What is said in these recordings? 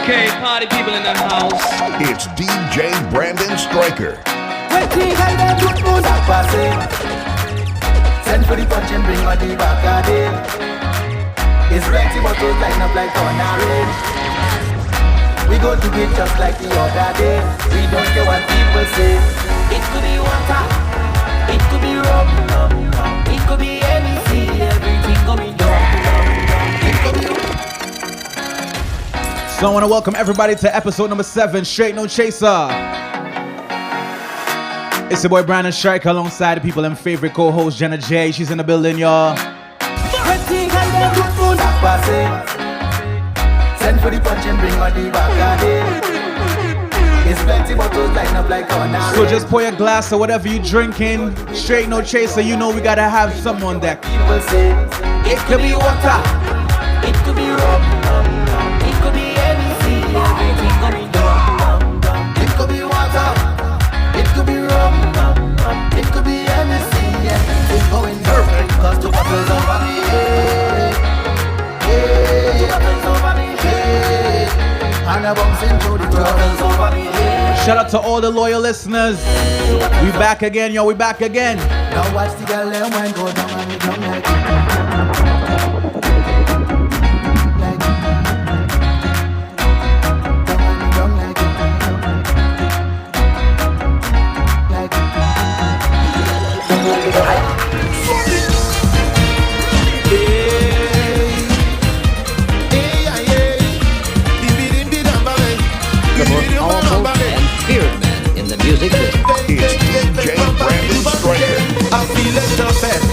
Okay, party people in the house. It's DJ BRANDONSTRIKER. Send for the punch and bring my D back again. It's plenty bottles line up like on a range. We go to it just like the other day. We don't care what people say. It could be water, it could be rum, it could be anything. Everything could be done. It could be. So I want to welcome everybody to episode number 7, Straight No Chaser. It's your boy BRANDONSTRIKER alongside the people and favorite co-host Jenna J. She's in the building, y'all. Send for the punch and bring my D back again. It's plenty bottles line up like on a So range. just pour your glass or whatever you drinking. Straight No Chaser, you know we gotta have someone that People say it could be water, it could be rum, it could be anything. Everything could be done. It could be water, it could be rum, it could be anything. Everything going perfect. Cause the bottles over the head, the bottles over the head, and I'm bouncing through the bottles over the head. shout out to all the loyal listeners. We back again, yo, we back again. Now watch the girl and wine go down and it down like in the music business. It's DJ BRANDONSTRIKER. I feel it the fest,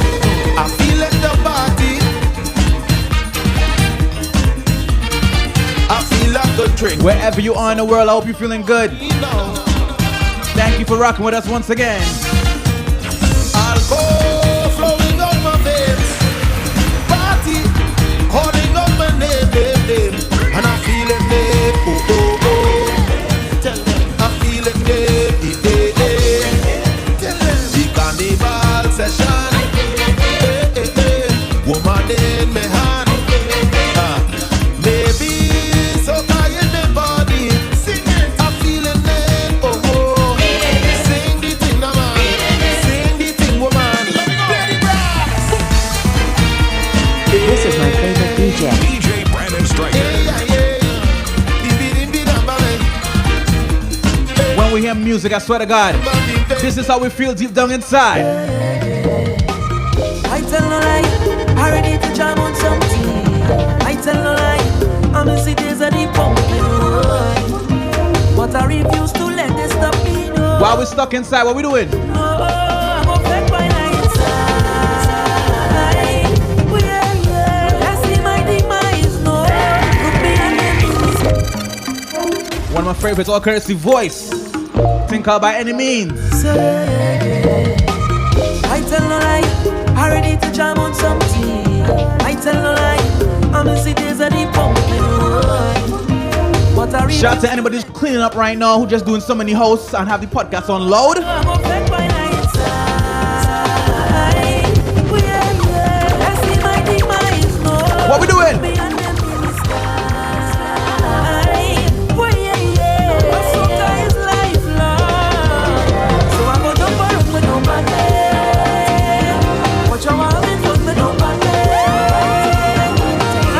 I feel it the party. I feel like a drink. Wherever you are in the world, I hope you're feeling good. Thank you for rocking with us once again. Alcohol flowing out my veins. Party calling out my name. And I feel it there. Oh, oh, oh. Tell them I feel it there. Tell them the carnival session. Woman in my hand. Maybe so tired my body. I feel it there. Oh, oh. Sing the thing, now, man. Sing the thing, woman. This is my favorite DJ. DJ BRANDONSTRIKER. When we hear music, I swear to God, this is how we feel deep down inside. I tell no lie, I ready to jam on something. I tell no lie, I'm in cities of the pumping. But I refuse to let this stop me. No. While we're stuck inside, what we doing? No, I'm a fake by inside. Oh, yeah, yeah. I see my demise. No, look me and One of my favorites, all courtesy voice. Think out by any means. I tell no lie, I ready to jam on something. I tell no lie, I'm in cities of the pumping. But I refuse. Shout out to anybody who's cleaning up right now, who just doing so many hosts and have the podcast on load. I'm a fake by inside. Oh, yeah, yeah. I see my demise. No. What we doing? Me and them in the sky. Oh, yeah, yeah. My soca is lifelong. So I go jump around with nobody. Watch how I'm in front with nobody.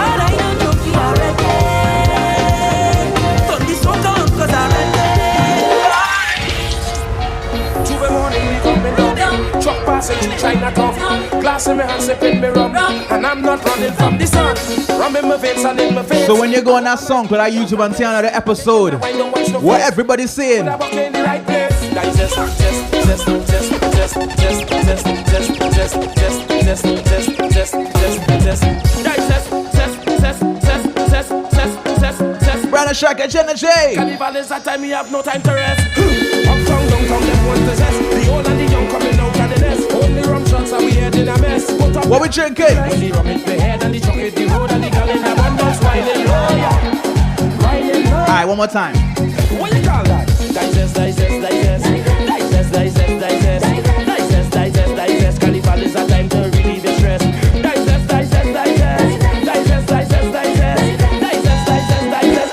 All I don't joke you already. Turn this soca on 'cause I'm ready. Tuesday morning we coming up. Truck passing through Chinatown. Glass in my hand sipping me rum. And I'm not running from the sun. Rum in my veins and in my face. So when you go on that song, put our YouTube and see another episode, I don't watch no what face. everybody's saying. I walk in the right place. That is just, just, just, just, just, just, just, just, just, just, just, BRANDONSTRIKER, Jenna J. Carnival is that time we have no time to rest. Uptown, downtown, them want to zest. The old and the young coming out of the nest. Only rum shots and we head in a mess. Put up What we drinking? the rum in the head and the chocolate, the road and the gal in abundance. Riding low, yeah. Riding low. Alright, one more time. What you call that? Digest, digest, digest. Digest, digest, digest. Digest, digest, digest. Carnival is a time to relieve your stress. Digest, digest, digest. Digest, digest, digest. Digest, digest, digest.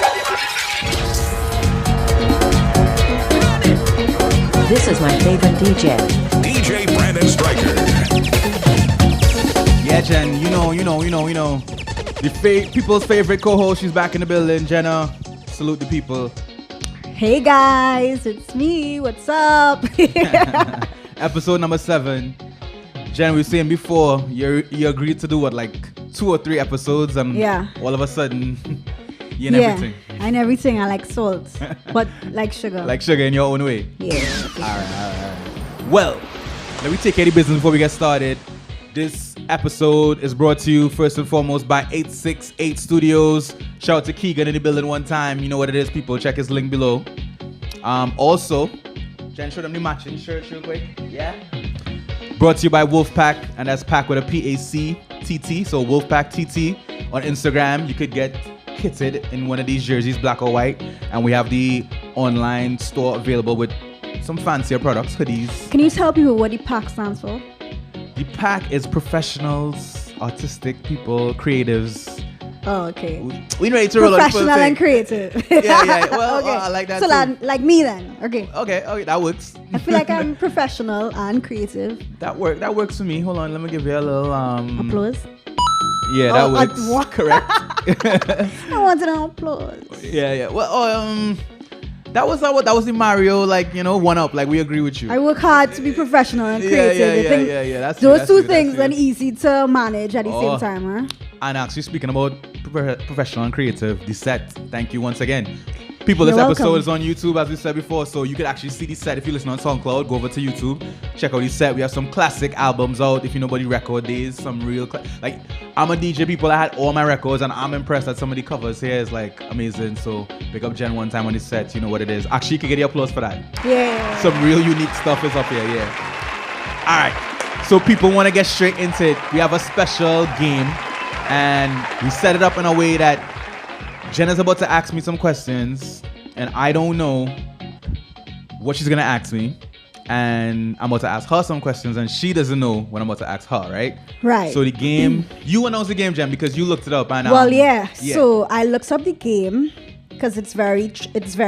DJ. DJ Brandon Stryker. Yeah, Jen, you know. The people's favorite co-host, she's back in the building. Jenna, salute the people. Hey guys, it's me. What's up? Episode number 7. Jen, we were saying before, you agreed to do what, like 2 or 3 episodes, and all of a sudden, you and everything. And everything. I like salt, but like sugar. Like sugar in your own way. Yeah. All right. Well, let me take care of the business before we get started. This episode is brought to you first and foremost by 868 Studios. Shout out to Keegan in the building one time. You know what it is, people. Check his link below. Also, Jen, show them the matching shirts real quick. Yeah. Brought to you by Wolfpack, and that's pack with a PACTT. So Wolfpack TT on Instagram. You could get kitted in one of these jerseys, black or white. And we have the online store available with some fancier products, hoodies. Can you tell people what the PAC stands for? The pack is professionals, artistic people, creatives. Oh, okay. We ready to roll on Professional and creative. Yeah. Well, okay. I like that so too. like me then. Okay. Okay, that works. I feel like I'm professional and creative. That works for me. Hold on, let me give you a little applause. Yeah, that works. What? Correct. I wanted an applause. Yeah. Well, that was the Mario, one up. Like, we agree with you. I work hard to be professional and creative. Yeah. That's those two things are easy to manage at the same time, huh? And actually, speaking about professional and creative, the set. Thank you once again. People, You're this episode welcome. is on YouTube, as we said before, so you can actually see the set. If you listen on SoundCloud, go over to YouTube, check out the set. We have some classic albums out. If you know about the record days, some real I'm a DJ, people. I had all my records, and I'm impressed that some of the covers here is amazing. So pick up Jen one time on the set. You know what it is. Actually, you can get the applause for that. Yeah. Some real unique stuff is up here. Yeah. All right. So people want to get straight into it. We have a special game, and we set it up in a way that Jen is about to ask me some questions, and I don't know what she's gonna ask me, and I'm about to ask her some questions, and she doesn't know what I'm about to ask her, right? Right. So the game, you announce the game, Jen, because you looked it up, and well, yeah. So I looked up the game because it's very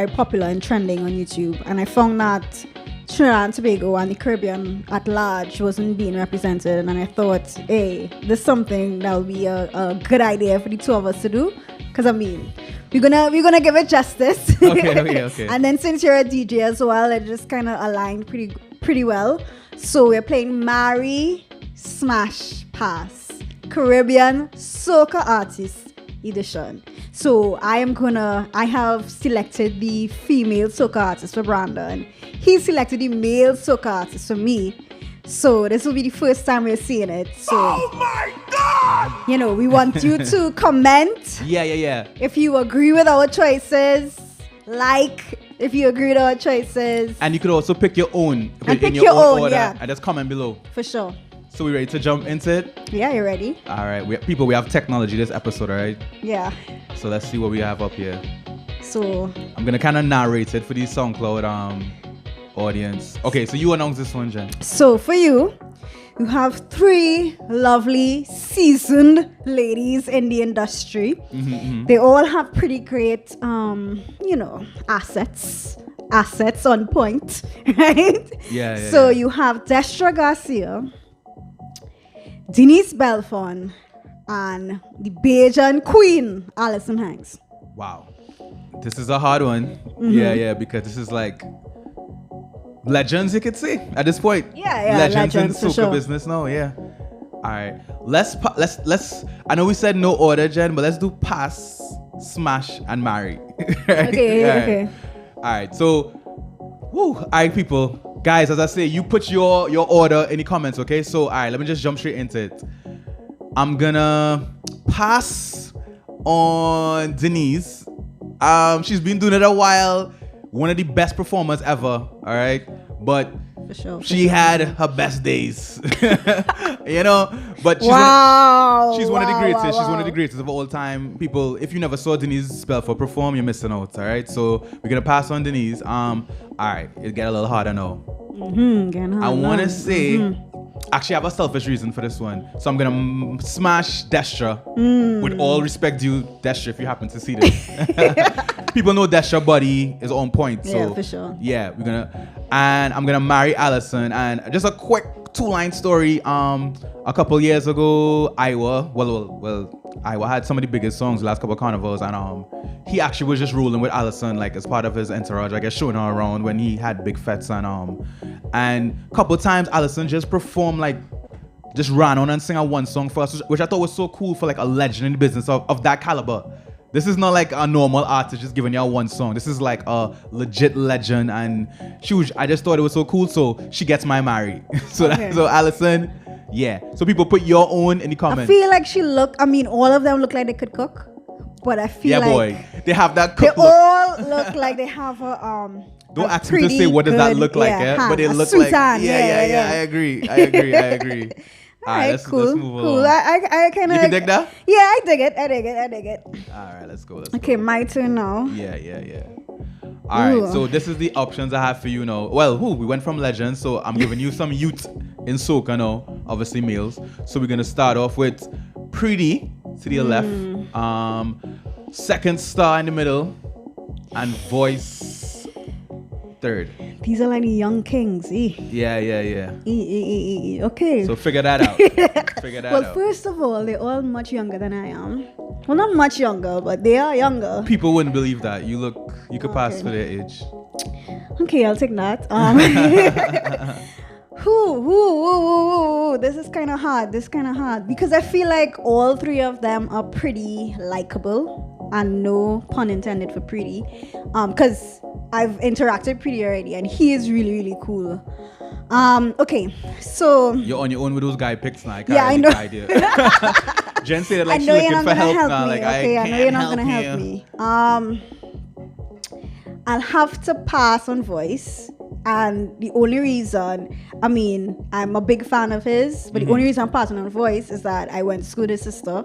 popular and trending on YouTube, and I found that Trinidad and Tobago and the Caribbean at large wasn't being represented, and I thought, hey, there's something that would be a good idea for the two of us to do. Because we're gonna give it justice. Okay. And then since you're a DJ as well, it just kind of aligned pretty well. So we're playing Marry, Smash, Pass, Caribbean Soca Artist Edition. So I have selected the female soca artist for Brandon. He selected the male soca artist for me. So this will be the first time we're seeing it. So, Oh my God! We want you to comment. Yeah. If you agree with our choices, if you agree with our choices. And you could also pick your own. And pick your own, order, yeah. And just comment below. For sure. So we ready to jump into it? Yeah, you ready? All right, we have technology this episode, all right? Yeah. So let's see what we have up here. So I'm gonna kind of narrate it for the SoundCloud audience. Okay, so you announce this one, Jen. So for you have 3 lovely seasoned ladies in the industry. They all have pretty great assets on point, right? Yeah. So you have Destra Garcia, Denise Belfon, and the Bajan Queen, Alison Hanks. Wow. This is a hard one. Yeah, because this is legends, you could say, at this point. Yeah, legends in the legends, for soca sure. business. No, yeah. All right, let's. I know we said no order, Jen, but let's do Pass, Smash, and Marry. Right? Okay. All right. So, all right, people, guys. As I say, you put your order in the comments. Okay. So, all right, let me just jump straight into it. I'm gonna pass on Denise. She's been doing it a while. One of the best performers ever, all right? But For sure. she had her best days, but she's Wow. she's one of the greatest. Wow. She's one of the greatest of all time. People, if you never saw Denise Belfort perform, you're missing out, all right? So we're gonna pass on Denise. All right, it get a little harder now. Getting hard I want now. to say, Actually, I have a selfish reason for this one. So I'm gonna smash Destra. With all respect due, Destra, if you happen to see this. People know Destra body is on point. So Yeah, for sure. yeah, and I'm gonna marry Allison. And just a quick 2-line story. A couple years ago, Iowa had some of the biggest songs the last couple of carnivals, and he actually was just rolling with Allison like as part of his entourage, I guess, showing her around when he had big fets, and a couple of times Allison just performed like just ran on and sang a one song for us, which I thought was so cool for like a legend in the business of that caliber. This is not like a normal artist just giving you one song. This is like a legit legend, and I just thought it was so cool. So she gets my Mary. So Allison, yeah. So people put your own in the comments. I feel like all of them look like they could cook, but I feel they have that they cook look. all look like they have a Don't ask me to say what does that look like, but they look like yeah. I agree. All right, cool. Let's move cool. on. I kind of. You can dig that? Yeah, I dig it. All right, let's go. Okay, my turn now. Yeah. All right, so this is the options I have for you now. Well, we went from legends, so I'm giving you some youth in soca now, obviously males. So we're gonna start off with Pretty to the left, second star in the middle, and Voice third. These are like the young kings. Yeah. Okay. So figure that out. Well, first of all, they're all much younger than I am. Well, not much younger, but they are younger. People wouldn't believe that. You could pass for their age. Okay, I'll take that. This is kind of hard because I feel like all three of them are pretty likable, and no pun intended for Pretty, because I've interacted with Pretty already, and he is really, really cool. Okay, so you're on your own with those guy pics now. I know. Idea. Jen said like I she's know you're looking not for gonna help now. me. Like Okay, I know you're not gonna help you. me. I'll have to pass on Voice. And the only reason, I'm a big fan of his, but the only reason I'm passing on Voice is that I went to school with his sister.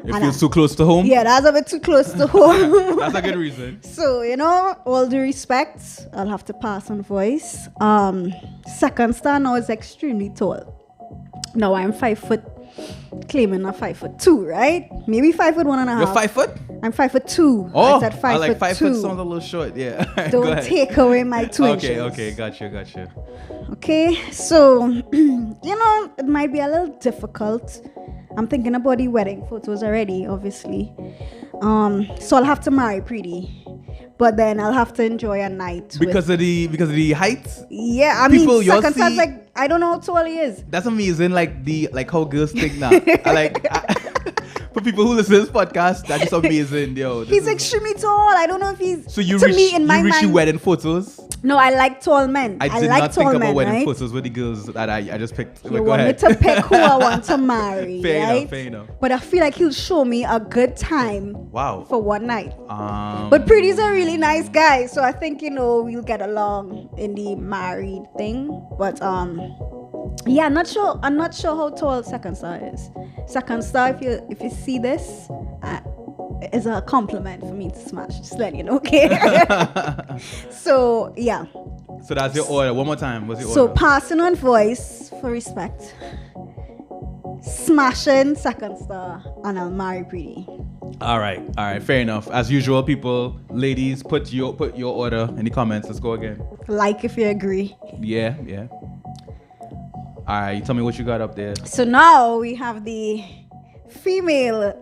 It feels too close to home? Yeah, that's a bit too close to home. That's a good reason. So, all due respect, I'll have to pass on Voice. Second star now is extremely tall. Now I'm 5 foot, claiming a 5'2", right? Maybe 5'1.5". You're 5 foot? I'm 5'2". Oh, I said 5'2". I like 5 foot sounds a little short. Yeah. Don't take away my 2 inches. Okay, gotcha. Okay, so it might be a little difficult. I'm thinking about the wedding photos already, obviously. So I'll have to marry Pretty, but then I'll have to enjoy a night because of the height. Yeah, People, second star's like I don't know how tall he is. That's amazing. Like how girls think now. For people who listen to this podcast, that's just amazing, yo. He's extremely tall. I don't know if he's. So you to reach me, in my mind, your wedding photos? No, I like tall men. I did like not tall think men, about wedding right? photos with the girls that I just picked. You want me to pick who I want to marry, Fair right? enough. But I feel like he'll show me a good time. Wow. For one night. But Pretty's a really nice guy, so I think we'll get along in the married thing. But yeah, I'm not sure how tall Second Star is. Second Star, if you see this, is a compliment for me to smash. Just let you know, okay? So yeah. So that's your order. One more time. What's your order? So passing on Voice for respect, smashing Second Star, and I'll marry Pretty. All right. Fair enough. As usual, people, ladies, put your order in the comments. Let's go again. Like if you agree. Yeah. All right. You tell me what you got up there. So now we have the female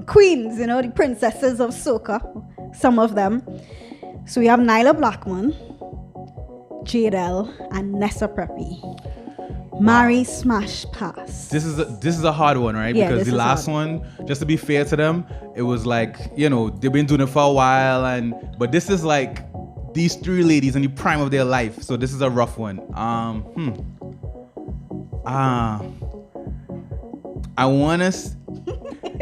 queens, the princesses of soca, some of them. So we have Nyla Blackman, Jadel, and Nessa Preppy. Marry, smash, pass. This is a hard one, right? Yeah, because the last one, just to be fair to them, it was like, they've been doing it for a while, but this is like these three ladies in the prime of their life. So this is a rough one. I want to.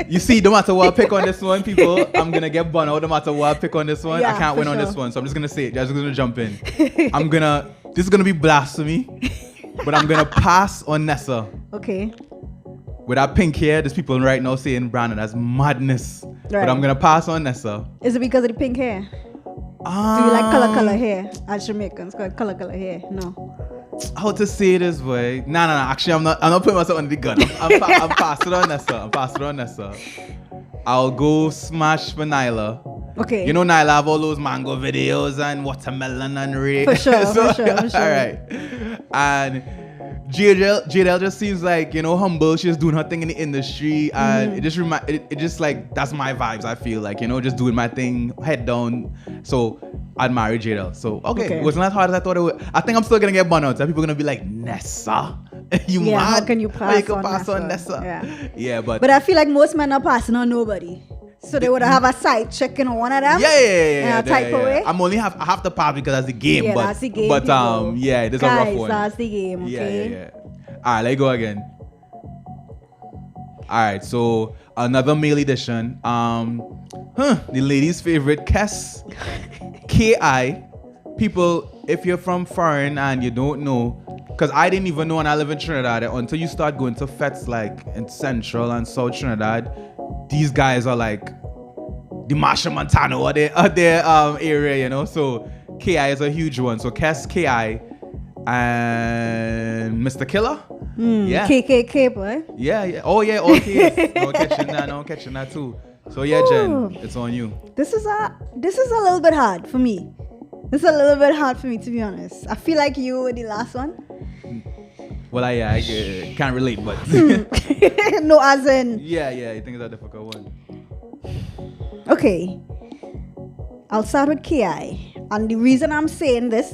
You see, no matter what I pick on this one, people, I'm gonna get bun out. No matter what I pick on this one, Yeah, I can't win on this one. So I'm just gonna say it. I'm just gonna jump in. This is gonna be blasphemy, but I'm gonna pass on Nessa. Okay. With that pink hair, there's people right now saying Brandon, that's madness. Right. But I'm gonna pass on Nessa. Is it because of the pink hair? Do you like color hair? As Jamaicans, called color hair? No. how to say this, boy? Nah. Actually, I'm not putting myself under the gun. I'm passing on Nessa. I'll go smash for Nyla. Okay. You know Nyla have all those mango videos and watermelon and rain. For sure. All right. And Jadel just seems like, humble. She's doing her thing in the industry, and it just like, that's my vibes. I feel like, just doing my thing, head down. So I'd marry Jadel. So okay, it wasn't as hard as I thought it would. I think I'm still gonna get bun out. People are gonna be like, Nessa, you mad? How can you pass on Nessa? Yeah, but I feel like most men are passing on nobody. So they would have a side check in one of them. Yeah. Type away. I have to pass because that's the game. Yeah, but, that's the game. But it is a rough one. That's the game. Okay. Yeah. All right, let's go again. All right, so another male edition. The ladies' favorite, Kes, Ki. People, if you're from foreign and you don't know, because I didn't even know, and I live in Trinidad, until you start going to fetes like in Central and South Trinidad. These guys are like the Marshall Montano or their area, So Ki is a huge one. So Kes, Ki, and Mr. Killer. Yeah. KKK, boy. Yeah. Oh yeah, all kids. No catching that too. So yeah, Jen, it's on you. This is a little bit hard for me. To be honest. I feel like you were the last one. Well, I can't relate, but no, as in. Yeah, I think it's a difficult one. Okay, I'll start with Ki, and the reason I'm saying this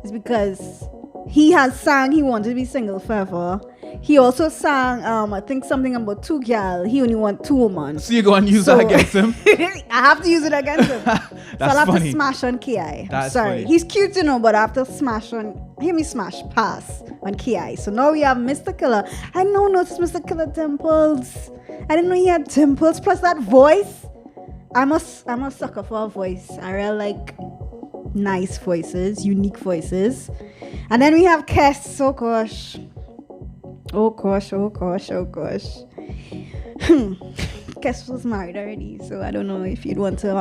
is because he has sang he wanted to be single forever. He also sang, I think something about 2 girl. He only want 2 women. So you go and use that against him? I have to use it against him. That's so I'll have funny. to smash on Ki. That's Sorry. funny. He's cute, but I have to smash pass on Ki. So now we have Mr. Killer. I know noticed Mr. Killer dimples. I didn't know he had dimples. Plus that voice. I'm a sucker for a voice. I really like nice voices, unique voices. And then we have Kes. Oh gosh. Kes was married already, so I don't know if you'd want to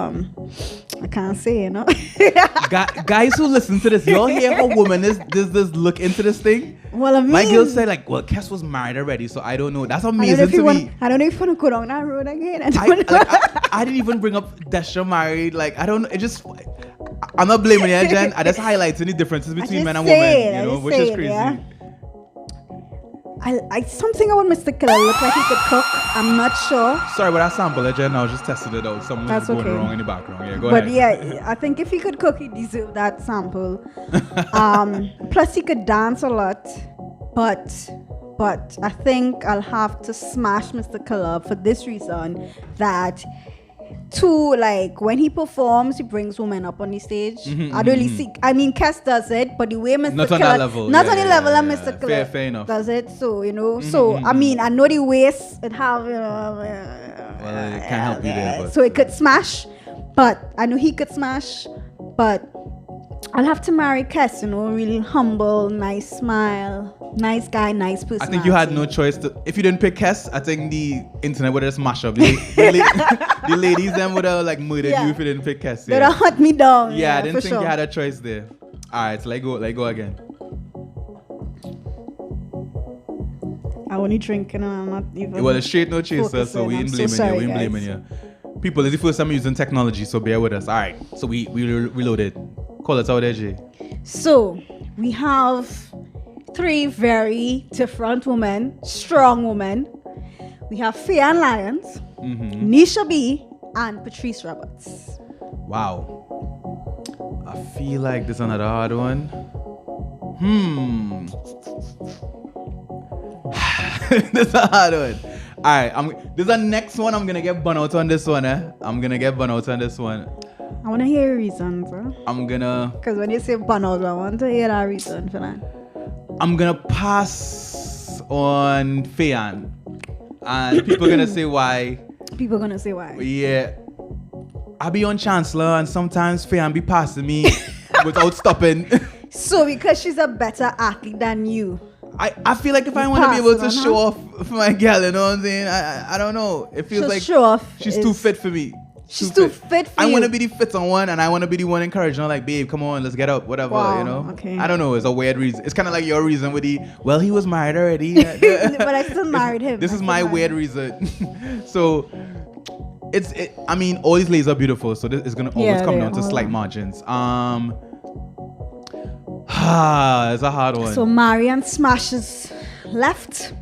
I can't say, Guys who listen to this, y'all hear how woman is this look into this thing? Well, I mean, my girl said like, well, Kes was married already, so I don't know. That's amazing to me. I don't know if you want to go down that road again. I didn't even bring up Desha married. Like, I don't know. It just, I'm not blaming you, Jen. I just highlighting the differences between men and women, which is crazy. Yeah. Something about Mr. Killer looked like he could cook. I'm not sure. Sorry, but I sampled it, Jen. I was just testing it out. Something was going wrong in the background. Yeah, go ahead. But yeah, I think if he could cook, he deserved that sample. Plus, he could dance a lot. But I think I'll have to smash Mr. Killer for this reason, that when he performs, he brings women up on the stage. I really see. I mean, Kes does it, but the way Mr. Not Killer, on that level. Not on the level of Mr. Killer fair enough. does it. So I mean, I know the waist it have. Well, it can't help you there. But. So it could smash, but I know he could smash, but I'll have to marry Kes. Really humble, nice smile, nice guy, nice personality. I think you had no choice if you didn't pick Kes. I think the internet would have smashed up. The ladies then would have murdered you if you didn't pick Kes. They'd have hunt me down. Yeah, I didn't think you had a choice there. All right, so let go again. I only drink and I'm not even. Well, it's straight no chaser, so we ain't blaming you. People, it's the first time using technology, so bear with us. All right, so we reloaded. Call it out there, Jay. So we have 3 very different women, strong women. We have Fionn Lyons, Nisha B, and Patrice Roberts. Wow. I feel like this is another hard one. This is a hard one. Alright, this is the next one. I'm gonna get bun out on this one, I'm gonna get bun out on this one. I wanna hear your reasons, because when you say bun out, I want to hear that reason for that. I'm gonna pass on Fionn. And people gonna say why. Yeah. I be on Chancellor and sometimes Fionn be passing me without stopping. So because she's a better athlete than you. I feel like if I want to be able to show off for my girl, you know what I'm saying? I don't know. It feels like show off she's too fit for me. She's too fit for I you. want to be the fit one, and I want to be the one encouraging her, like, babe, come on, let's get up, whatever, Wow, you know? okay. I don't know, it's a weird reason. It's kind of like your reason with the, well, he was married already. But I still married him. This I is still my married weird him. reason. So, I mean, all these ladies are beautiful, so this is going to always come they down to are. slight margins. It's a hard one. So Marian smashes left.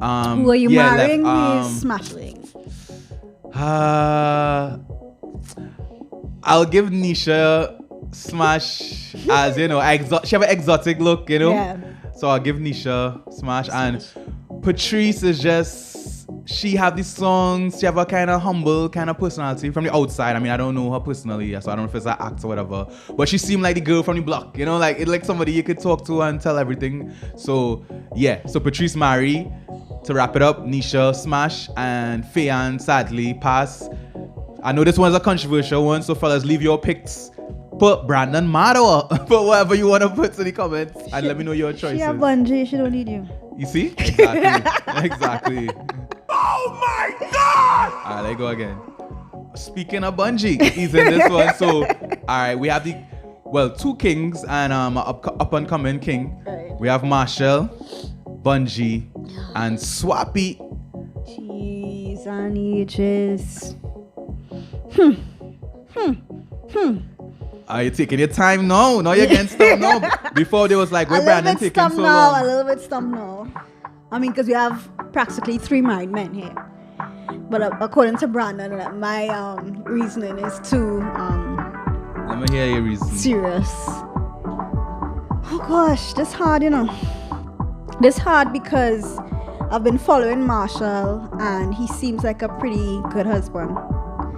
Who are you yeah, marrying? left. Who is smashing? I'll give Nisha smash as, you know, she have an exotic look, you know? Yeah. So I'll give Nisha smash. And Patrice is just, she have these songs, she have a kind of humble kind of personality from the outside. I mean, I don't know her personally, so I don't know if it's an act or whatever. But she seemed like the girl from the block, you know? Like somebody you could talk to and tell everything. So yeah, so Patrice marry. To wrap it up, Nisha smash and Fayan sadly pass. I know this one's a controversial one, so fellas, leave your picks. Put Brandon Mado, put whatever you want to put in the comments, and let me know your choices. She a bungee, she don't need you. You see? Exactly. Exactly. Oh my God! Alright, let's go again. Speaking of Bungie, he's in this one. So, alright, we have two kings and up and coming king. Right. We have Marshall, Bungie, and Swappy. Cheese and ages. Are you taking your time? No, you're getting stumped. No. Before there was like, where Brandon taking so long? A little bit stumped now. I mean, because we have practically 3 married men here. But according to Brandon, my reasoning is too Let me hear your reason. serious. Oh gosh, this hard, you know. This hard because I've been following Marshall and he seems like a pretty good husband.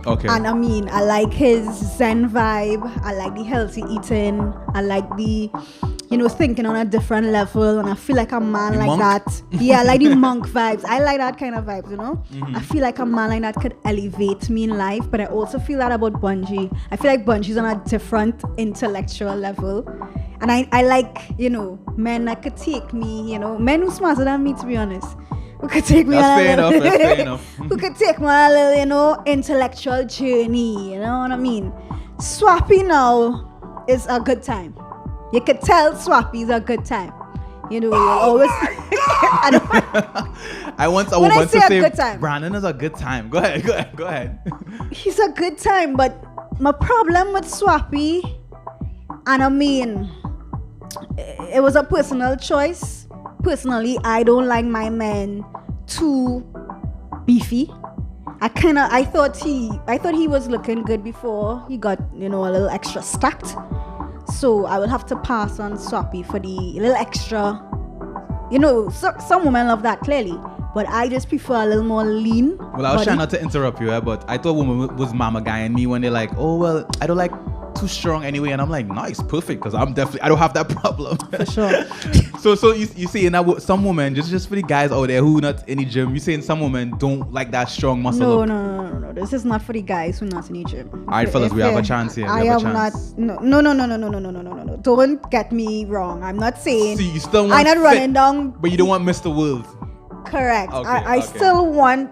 Okay. And I mean, I like his Zen vibe. I like the healthy eating. I like the, thinking on a different level. And I feel like a man The like monk? that. Yeah, I like the monk vibes. I like that kind of vibes, you know? Mm-hmm. I feel like a man like that could elevate me in life. But I also feel that about Bungie. I feel like Bungie's on a different intellectual level. And I like, men that could take me, men who smarter than me, to be honest. Who could take me That's on a fair little, enough, that's fair enough. who could take me on a little, intellectual journey, you know what I mean? Swappy now is a good time. You could tell Swappy is a good time. You always. I don't, I want a When I woman say to a say good time. Brandon is a good time. Go ahead. he's a good time, but my problem with Swappy, and I mean, it was a personal choice. Personally, I don't like my men too beefy. I thought he was looking good before he got, a little extra stacked. So I will have to pass on Swappy for the little extra. Some women love that clearly, but I just prefer a little more lean. Well, I was trying not to interrupt you, but I thought woman was mama guy and me when they're like, oh, well, I don't like too strong anyway. And I'm like, nice, perfect, because I don't have that problem. For sure. So you saying that some women, just for the guys out there who not in the gym, you saying some women don't like that strong muscle look? No. This is not for the guys who not in the gym. All right, fellas, we have a chance here. I am not. No. Don't get me wrong. I'm not saying. See, you still want I'm not fit, running down. but you don't want Mr. World. Correct. Okay, I okay. still want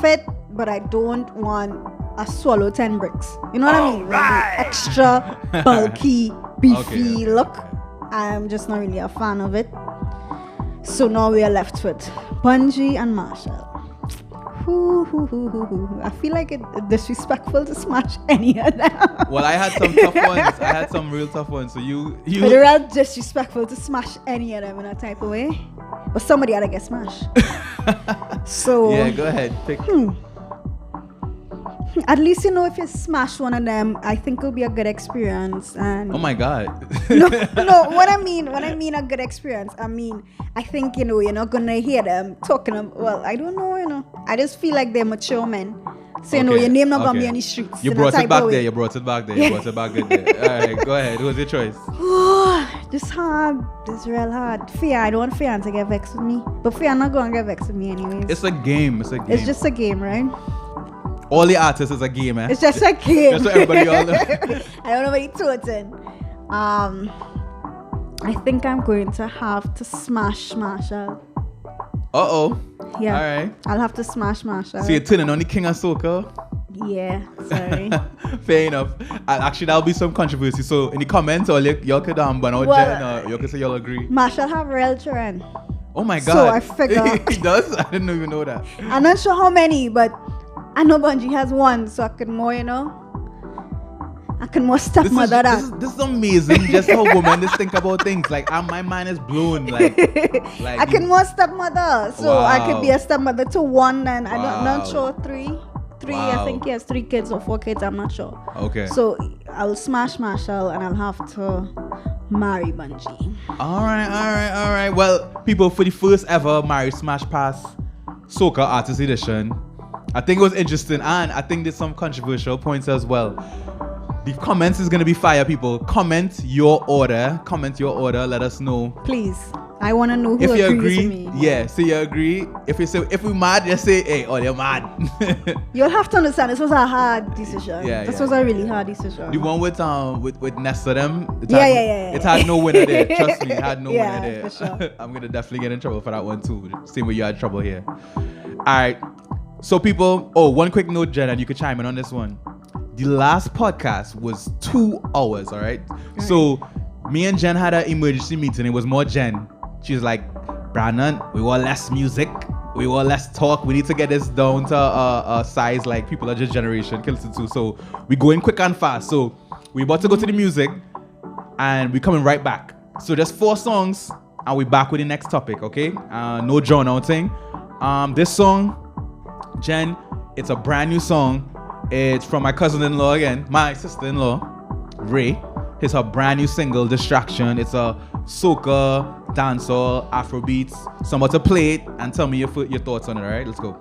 fit, but I don't want a swallow 10 bricks. You know what I mean? Like the extra bulky, beefy Okay. look. I'm just not really a fan of it. So now we are left with Bungie and Marshall. I feel like it's disrespectful to smash any of them. Well, I had some tough ones. I had some real tough ones. So you It's real disrespectful to smash any of them in a type of way. But somebody ought to get smashed. So yeah, go ahead. Pick. At least if you smash one of them, I think it'll be a good experience. And Oh my God. no, what I mean a good experience. I mean, I think you're not gonna hear them talking about, well, I don't know, I just feel like they're mature men. So Okay, your name not gonna be okay. on the streets. You in a brought it type back of there. way. You brought it back there. All right, go ahead. Who's your choice? This hard. This real hard. Fear, I don't want Fear to get vexed with me. But Fear not gonna get vexed with me anyways. It's a game. It's just a game, right? All the artists is a game, eh? It's just a game. Just so everybody all know. I don't know what you're talking. I think I'm going to have to smash Marshall. Uh-oh. Yeah. All right. I'll have to smash Marshall. So you're turning on the king of soca? Yeah, sorry. Fair enough. Actually, that'll be some controversy. So in the comments, or y'all could ban out Jen, or y'all could say y'all agree. Marshall have real children. Oh my God. So I figure he does? I didn't even know that. I'm not sure how many, but I know Bungie has one, so I could more, I can more stepmother that. This is amazing. Just how women just think about things. Like my mind is blown. Like I can more stepmother, so I could be Wow. a stepmother to one, and I'm Wow. not sure three. I think he has 3 kids or 4 kids. I'm not sure. Okay. So I'll smash Marshall, and I'll have to marry Bungie. All right. Well, people, for the first ever Marry Smash Pass Soca Artist Edition, I think it was interesting, and I think there's some controversial points as well. The comments is gonna be fire, people. Comment your order. Let us know. Please, I want to know who If you agrees agree, with me. yeah. So you agree. If we mad, just say, hey, oh, they're mad. You'll have to understand this was a hard decision. Yeah, This yeah, was a really hard decision. The one with Nesta them. Yeah. It had no winner there. Trust me, it had no Yeah, winner there. for sure. I'm gonna definitely get in trouble for that one too. Same way you had trouble here. All right. So people, one quick note, Jen, and you could chime in on this one. The last podcast was 2 hours. All right. So me and Jen had an emergency meeting. It was more Jen. She was like, Brandon, we want less music. We want less talk. We need to get this down to a size like people of this generation can listen to. So we going quick and fast. So we about to go to the music and we coming right back. So just 4 songs and we back with the next topic, okay? No drawn out thing. This song, Jen, it's a brand new song. It's from my cousin-in-law again, my sister-in-law, Ray. It's her brand new single, Distraction. It's a soca, dancehall, Afrobeats. So I'm about to play it and tell me your thoughts on it, all right? Let's go.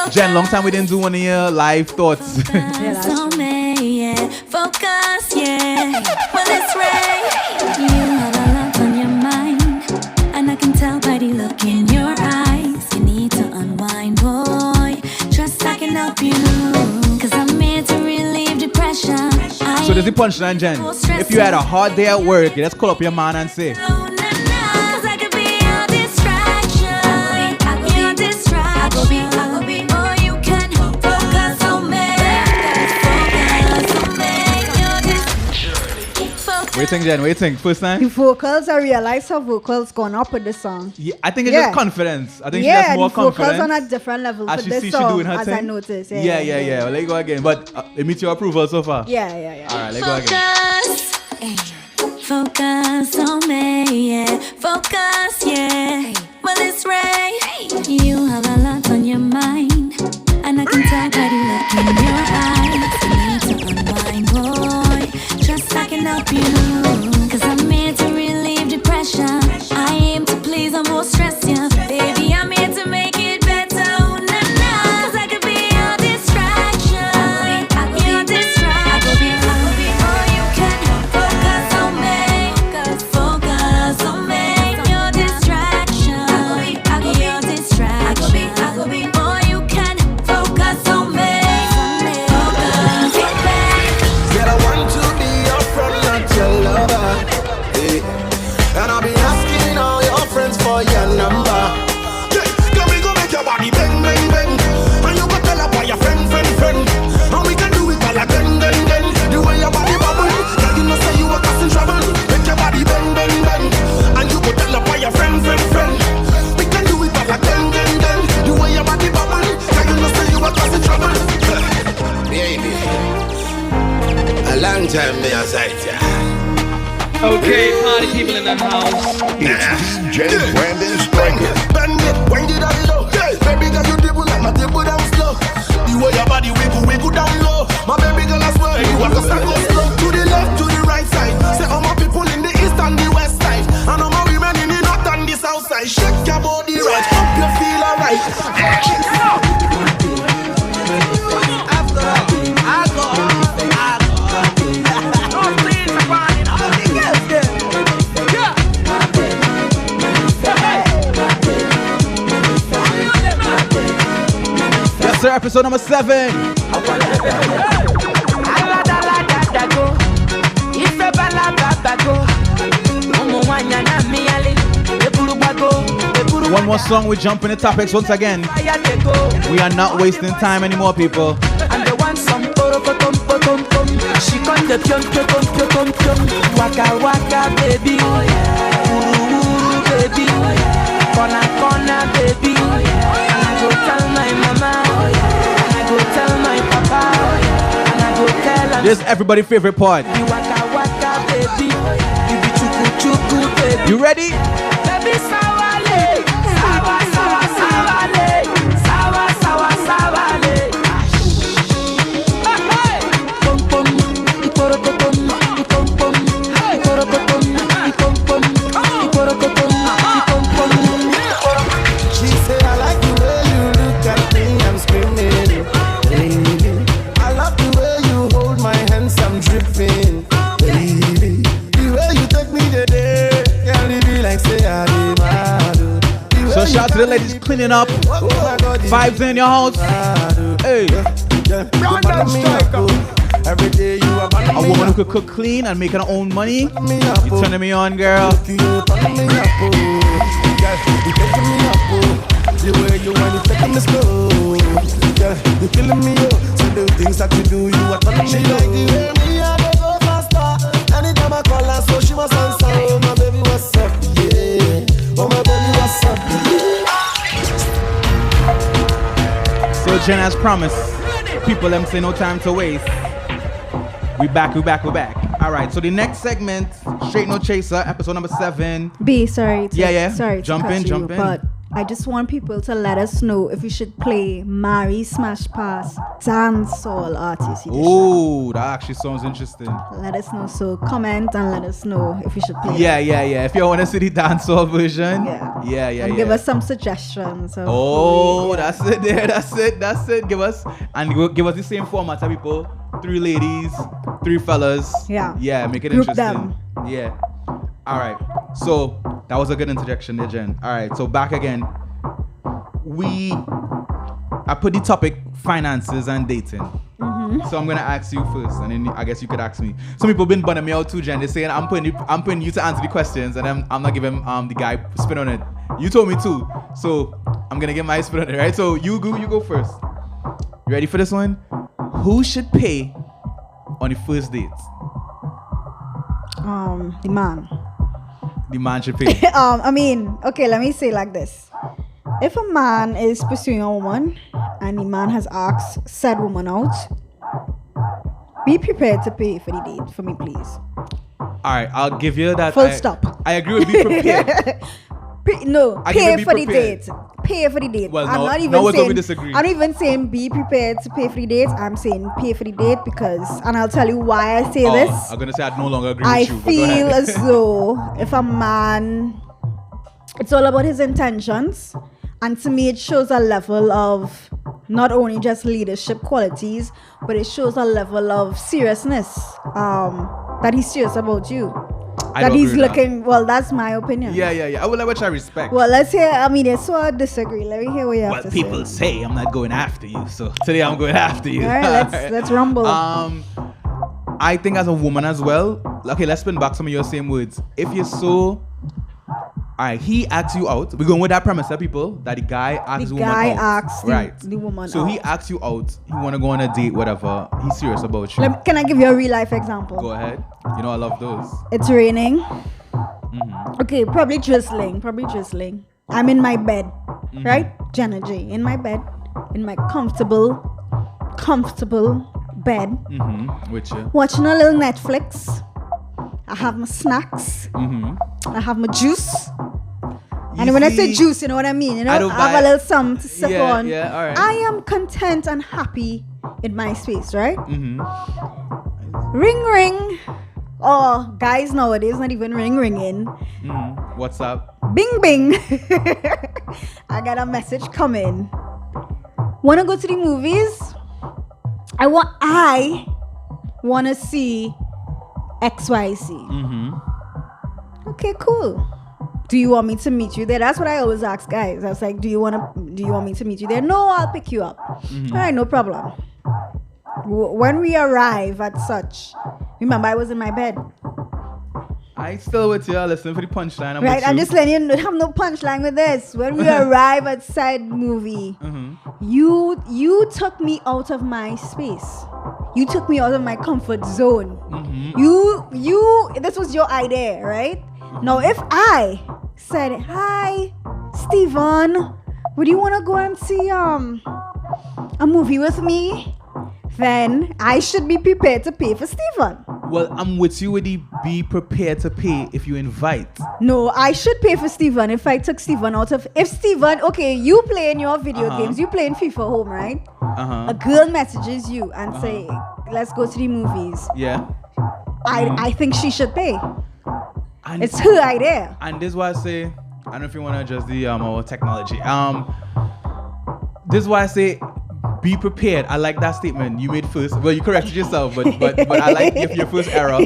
Jen, long time we didn't do one of your live thoughts. that's on me, yeah. Focus, yeah. Well, it's right. You have a lot on your mind, and I can tell by the look in your eyes. You need to unwind, boy. Trust I can help you, 'cause I'm here to relieve depression. So there's the punchline, Jen. If you had a hard day at work, you just call up your man and say, what do you think, Jen? What do you think? First The time? vocals, I realized her vocals gone up with this song. Yeah, I think it's Yeah. just confidence. I think she has more the vocals confidence. on a different level As for you this see she song, doing her as thing. I noticed. Yeah. Well, let you go again. But it meets your approval so far. Yeah. All right, let's go again. Focus on me, yeah. Focus, yeah. Well, it's right. You have a lot on your mind, and I can tell by the look in your eyes. You need to unwind, boy. Trust I can help you, 'cause I'm here to relieve depression. I aim to please, I won't stress you. Baby, I'm here to make it better. Oh, nah. 'Cause I could be your distraction. Your distraction. Or you can focus on me. Focus on me. Your distraction. Your distraction. Or you can focus on me. Focus on me. Said I want to be your friend, not your lover. Hey. And I'll be asking all your friends for your number. Yeah, can we go make your body bang, bang, bang? And you go tell about your friend. And we can do it all again. The way your body bubble, girl, you know say you are causing trouble. Make your body bang, bang, bang. And you go tell about your friend. We can do it all again. The way your body bubble, girl, you know say you are causing trouble. Baby. A long time me aside, yeah. Okay, party people in the house. DJ Brandon Striker. Bend it, wind it down low. Baby girl, you dribble like my dribble down slow. The way your body wiggle down low. My baby girl, I swear you walk us and go slow. To the left, to the right side. Say all my people in the east and the west side, and all my women in the north and the south side. Shake your body right, hope you feel alright. Yes, sir. Episode number 7. One more song, we jump in the topics once again. Fire they go. We are not wasting time anymore, people. And they want some pom. She come the pion. Waka waka baby. Uru baby. Corner baby. And I go tell my mama. And I go tell my papa. And I go tell This is everybody's favorite part. the waka baby. You be chuku baby. You ready? Baby sawale. Sawale. Sawale. She say I like the way you look at me, I'm screaming. Baby, I love the way you hold my hands, I'm dripping. Baby, the way you take me today, girl, it be like say I be mad. The way So you shout out to the carry ladies me, cleaning up. oh my God, it Vibes in your house. mad. Hey, Yeah, you burn me up. Every day you are burning a me woman who up. could cook clean and making her own money. Me up, You turning me on, girl. You burn me up, oh. Girl, you taking me up, oh. The way you want it, taking me slow. Girl, you killing me, oh. So the things that you do, you are turning me like the way me, I dey go faster. Anytime I call her, so she must answer. Oh my baby, what's up? Yeah. Oh my baby, what's up? So Jen, as promised, people them say no time to waste. We back. All right, so the next segment, Straight No Chaser, episode number 7. B, sorry. Sorry. Jump to in, cut jump you, in. But I just want people to let us know if we should play Mary Smash Pass Dancehall Artist Edition. Oh, that actually sounds interesting. Let us know. So comment and let us know if we should play. Yeah. If you want to see the dancehall version, Yeah. yeah. And give us some suggestions. Of Oh, yeah. that's it there. That's it. Give us the same format, people. 3 ladies, 3 fellas. Yeah. Make it Group interesting. them. Yeah. All right. So that was a good interjection there, Jen. All right. So back again. I put the topic finances and dating. So I'm gonna ask you first, and then I guess you could ask me. Some people been bunning me out too, Jen. They're saying I'm putting you to answer the questions, and I'm not giving the guy spin on it. You told me to, so I'm gonna get my spin on it, right? So you go first. You ready for this one? Who should pay on the first date? The man. The man should pay. I mean, okay, let me say like this. If a man is pursuing a woman and the man has asked said woman out, be prepared to pay for the date for me, please. All right, I'll give you that. Full stop. I agree with be prepared. I give pay it be for the prepared. date. Pay for the date. Well, I'm no, not even no, we're saying. gonna disagree. I'm not even saying be prepared to pay for the date. I'm saying pay for the date because, and I'll tell you why I say this. I'm gonna say I no longer agree I with you. but go feel ahead. as though if a man, it's all about his intentions, and to me, it shows a level of not only just leadership qualities, but it shows a level of seriousness. That he's serious about you. I That don't he's agree with that. looking. Well, that's my opinion. Yeah. I will let which I respect. Well, let's hear. I mean, it's so I disagree. Let me hear what you have Well, to people say. say I'm not going after you, so today I'm going after you. All right, let's rumble. I think as a woman as well. Okay, let's spin back some of your same words. If you're so, alright, he asks you out. We're going with that premise, people, that the guy asks The the woman guy out. asks the- right. the woman So he out. asks you out. He want to go on a date, whatever. He's serious about you. Can I give you a real life example? Go ahead. You know I love those. It's raining. Mm-hmm. Okay, probably drizzling. I'm in my bed, Mm-hmm. right? Jenna J. In my bed, in my comfortable bed, With you. watching a little Netflix. I have my snacks. I have my juice. And when I say see, juice, you know what I mean? You know, I don't I have buy- a little something to sip Yeah, on. yeah, all right. I am content and happy in my space, right? Mm-hmm. Ring, ring. Oh, guys nowadays not even ringing. What's up? Bing, bing. I got a message coming. Wanna go to the movies? I wanna see XYZ. Okay, cool. Do you want me to meet you there? That's what I always ask guys. I was like, do you want me to meet you there? No, I'll pick you up. All right, no problem. When we arrive at such, remember I was in my bed. I still with you. Listen for the punchline. I'm Right, with I'm you. just letting you know, have no punchline with this. When we arrive at said movie, you took me out of my space. You took me out of my comfort zone. This was your idea, right? Now, if I said, "Hi, Steven, would you want to go and see a movie with me?" Then I should be prepared to pay for Steven. Well, I'm with you with the be prepared to pay if you invite. No, I should pay for Steven if I took Steven out of... If Steven, okay, you play in your video games, you play in FIFA home, right? A girl messages you and say, let's go to the movies. Yeah. I think she should pay. And It's her idea. And this is why I say, I don't know if you want to adjust the our technology. This is why I say, be prepared. I like that statement you made first. Well, you corrected yourself, but I like if your first error.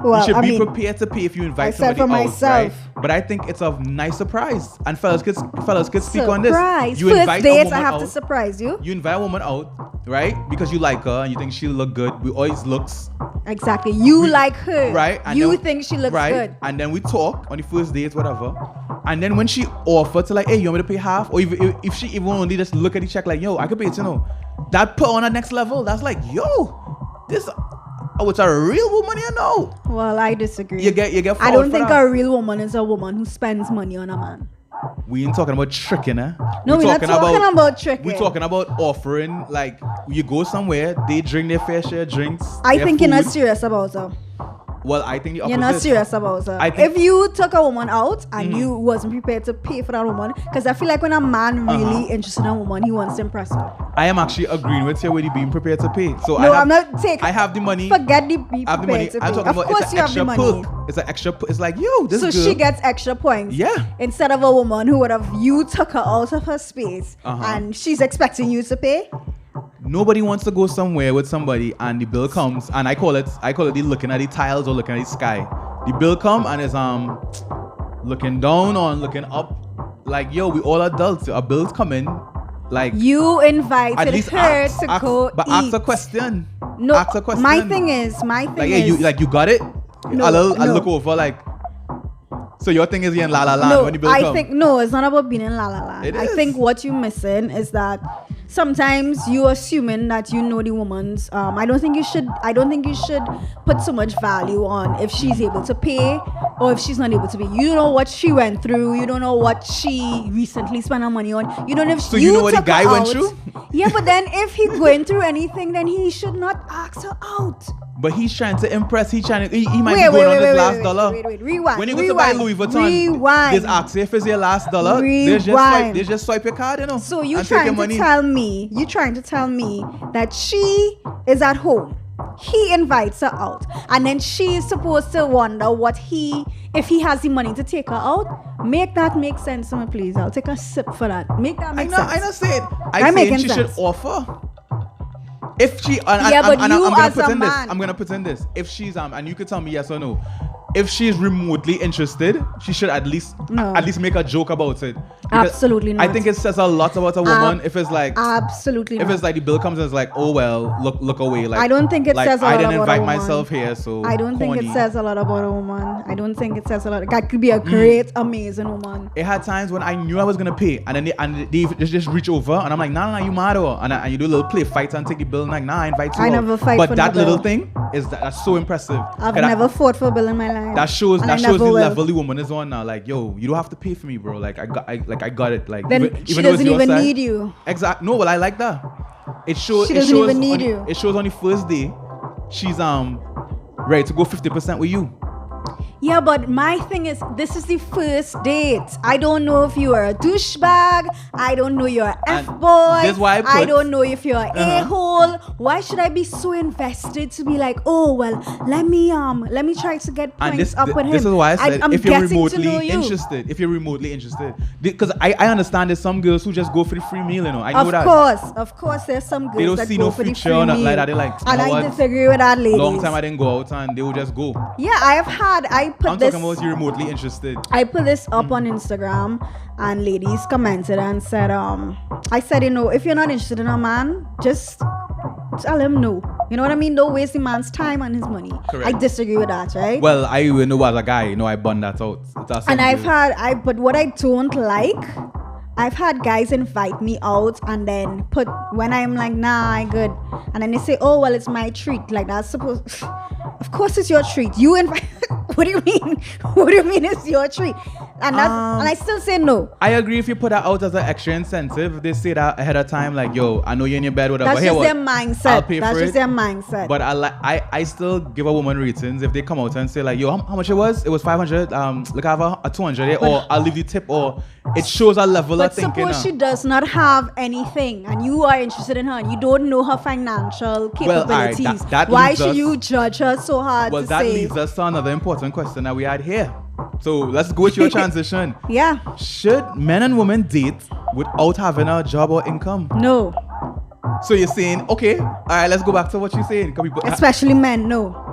Well, you should I be mean, prepared to pay if you invite I said somebody for out, myself. right? But I think it's a nice surprise, and fellas could speak on this. Surprise. You First invite a date, woman I have out. to surprise you. You invite a woman out, right? Because you like her and you think she'll look good. We always looks, Exactly. You like her. right? And You then- think she looks right? good. And then we talk on the first date, whatever. And then when she offered to like, hey, you want me to pay half? Or if she even only just look at the check like, yo, I could pay it, you know. That put on a next level. That's like, yo, this, it's a real woman, you know. Well, I disagree. You get I fouled don't for think that. a real woman is a woman who spends money on a man. We ain't talking about tricking, eh? No, we're not talking about tricking. We're talking about offering, like, you go somewhere, they drink their fair share of drinks. I their think you're not food. serious about her. Well, I think the opposite. You're not serious about her. I think- If you took a woman out and you wasn't prepared to pay for that woman, because I feel like when a man really interested in a woman, he wants to impress her. I am actually agreeing with you with you being prepared to pay. So No, I I'm not taking. I have the money. Forget the be I have the money. prepared to I'm pay. talking Of about course, it's an you have the extra money. perk. It's an extra. It's like, yo, this So girl. she gets extra points. Yeah. Instead of a woman who would have you took her out of her space and she's expecting you to pay. Nobody wants to go somewhere with somebody and the bill comes and I call it the looking at the tiles or looking at the sky. The bill come and it's looking down or looking up. Like, yo, we all adults. Our bills come in. Like, You invited at least her ask, to ask, go but eat. ask a question. No, Ask a question. my thing is, Like, yeah, you got it. No, I no. look over like. So your thing is you're in La La Land No, when the bill I come. think no, it's not about being in La La Land. It I is. think what you're missing is that sometimes you assuming that you know the woman's. I don't think you should put so much value on if she's able to pay or if she's not able to pay. You don't know what she went through. You don't know what she recently spent her money on. You don't know if So you know what the took guy her went out. through? Yeah, but then if he going through anything, then he should not ask her out. But he's trying to impress. He might be Wait, going wait, on wait, his last wait, dollar. wait, rewind, When you go to buy Louis Vuitton, rewind. there's ask if it's your last dollar. Rewind. They just swipe your card, you know. So you and take your trying to money. tell me that she is at home. He invites her out, and then she is supposed to wonder if he has the money to take her out. Make that make sense to me, please. I'll take a sip for that. Make that make sense. I not said. I'm I said making she sense. should offer. If she, and Yeah, but I'm you gonna as a pretend this. man- I'm gonna pretend this. If she's and you could tell me yes or no. If she's remotely interested, she should at least make a joke about it. Because Absolutely not. I think it says a lot about a woman if it's like Absolutely if not. it's like the bill comes and it's like, oh well, look away. Like I don't think it like, says a I lot didn't about a invite woman. myself here, so I don't think it corny. says a lot about a woman. I don't think it says a lot. That could be a great, amazing woman. It had times when I knew I was gonna pay, and then they just reach over, and I'm like, nah, you mad or? And you do a little play fight and take the bill, and like, nah, I invite you. I out. never fight But for that no little bill. thing that's so impressive. I've And never fought for a bill in my life. That shows and I the never will. level the woman is on now. Like, yo, you don't have to pay for me, bro. Like, I got it. Like, Then even she though it's doesn't your even side. need you. Exactly. No, well, I like that. It shows. She it doesn't shows even need on, you. It shows on the first day, she's ready to go 50% with you. Yeah, but my thing is, this is the first date. I don't know if you are a douchebag. I don't know you're an And F-boy. that's why I I put- don't know if you're an a-hole. Why should I be so invested to be like, oh well, let me try to get And points up with him. this is why I said I'm if you're getting to know remotely you. interested, because I understand there's some girls who just go for the free meal, you know. I know that. Of course, there's some girls They don't that see go no for the future free or nothing meal. like that. They're like, and you know I what? disagree with that, ladies. Long time I didn't go out and they would just go. Yeah, I put I'm this. talking about you remotely interested. I put this up on Instagram and ladies commented and said, I said, if you're not interested in a man, just tell him no. You know what I mean? Don't waste the man's time and his money. Correct. I disagree with that, right? Well, I even know as a guy, I bun that out. But what I don't like, I've had guys invite me out and then when I'm like, nah, I good. And then they say, oh, well, it's my treat. Like, that's supposed, of course it's your treat. You invite, what do you mean? What do you mean it's your treat? And I still say no. I agree if you put that out as an extra incentive. They say that ahead of time, like, yo, I know you're in your bed, whatever. That's just their mindset. I'll pay That's for just it. their mindset. But I still give a woman ratings if they come out and say like, yo, how much it was? It was 500. Look, I have a 200, yeah? Or I'll leave you tip, or it shows a level of thinking. But suppose she does not have anything and you are interested in her and you don't know her financial capabilities. Well, that why should you judge her so hard Well, that leads us to another important question that we had here. So let's go with your transition. Yeah. Should men and women date without having a job or income? No. So you're saying, okay, all right, let's go back to what you're saying. Especially men, no.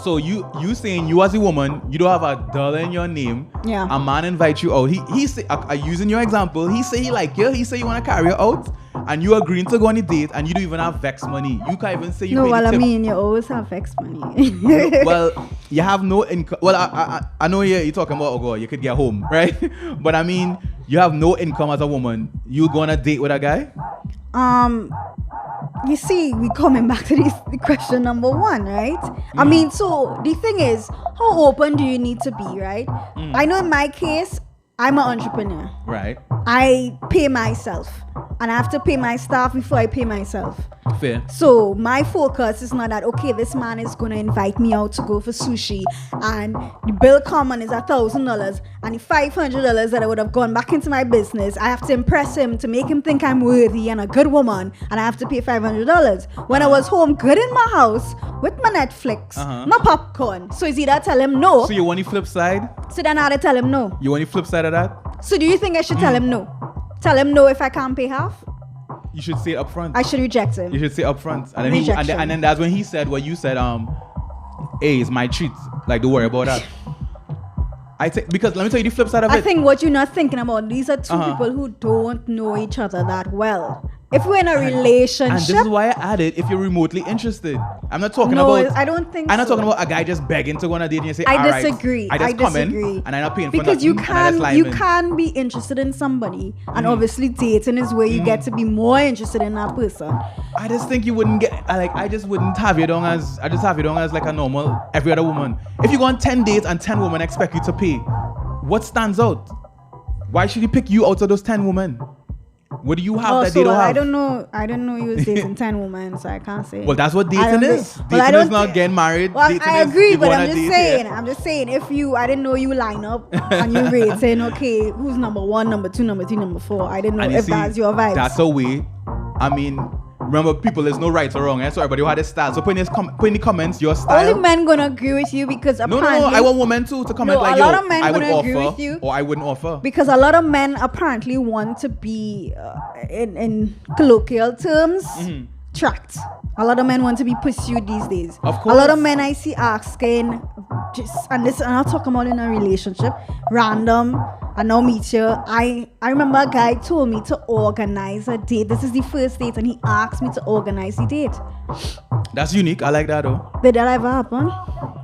So you saying you as a woman, you don't have a dollar in your name. Yeah. A man invites you out. He say, using your example, he say he like you. He say you want to carry her out, and you agreeing to go on a date, and you don't even have vex money. You can't even say you. No, pay well, the I tip. mean, you always have vex money. Well, you have no income. Well, I know you're talking about, oh God, you could get home, right? But I mean, you have no income as a woman. You go on a date with a guy? You see, we coming back to the question number one, right? I mean, so the thing is, how open do you need to be, right? I know in my case, I'm an entrepreneur. Right. I pay myself, and I have to pay my staff before I pay myself. Fair. So my focus is not that, okay, this man is going to invite me out to go for sushi and the bill common is $1,000 and the $500 that I would have gone back into my business, I have to impress him to make him think I'm worthy and a good woman, and I have to pay $500. When I was home good in my house with my Netflix, my popcorn. So is either tell him no. So you want the flip side? So then I had to tell him no. You want the flip side of that? So do you think I should tell him no? Tell him no if I can't pay half? You should say it up front. I should reject him. You should say up front. And then, and then that's when he said what you said, hey, it's my treat. Like, don't worry about that. Because let me tell you the flip side of it. I think what you're not thinking about, these are two people who don't know each other that well. If we're in a relationship... And this is why I added, if you're remotely interested. I'm not talking no, about... I don't think I'm not talking about a guy just begging to go on a date and you say, I disagree. I just come in and I'm not paying for because nothing. you can be interested in somebody and obviously dating is where you get to be more interested in that person. I just think you wouldn't get... I just wouldn't have you down as... I just have you down as like a normal, every other woman. If you go on 10 dates and 10 women expect you to pay, what stands out? Why should he pick you out of those 10 women? What do you have that they don't have? I don't know you was dating 10 women, so I can't say. Well, that's what dating is. Dating is not getting married. Well, I agree, but I'm just saying, if I didn't know you line up and you rate saying, okay, who's number 1, number 2, number 3, number 4. I didn't know if that's your vibe. That's a way. I mean, remember, people, there's no right or wrong. So everybody had a style. So put in the comments your style. Only men gonna agree with you because apparently... No, I want women too to comment like, a lot of men I would gonna offer, agree with you. or I wouldn't offer. Because a lot of men apparently want to be, in colloquial terms, tracked. A lot of men want to be pursued these days. Of course. A lot of men I see asking, I'm not talking about in a relationship, random, I now meet you. I remember a guy told me to organize a date. This is the first date, and he asked me to organize the date. That's unique. I like that though. Did that ever happen?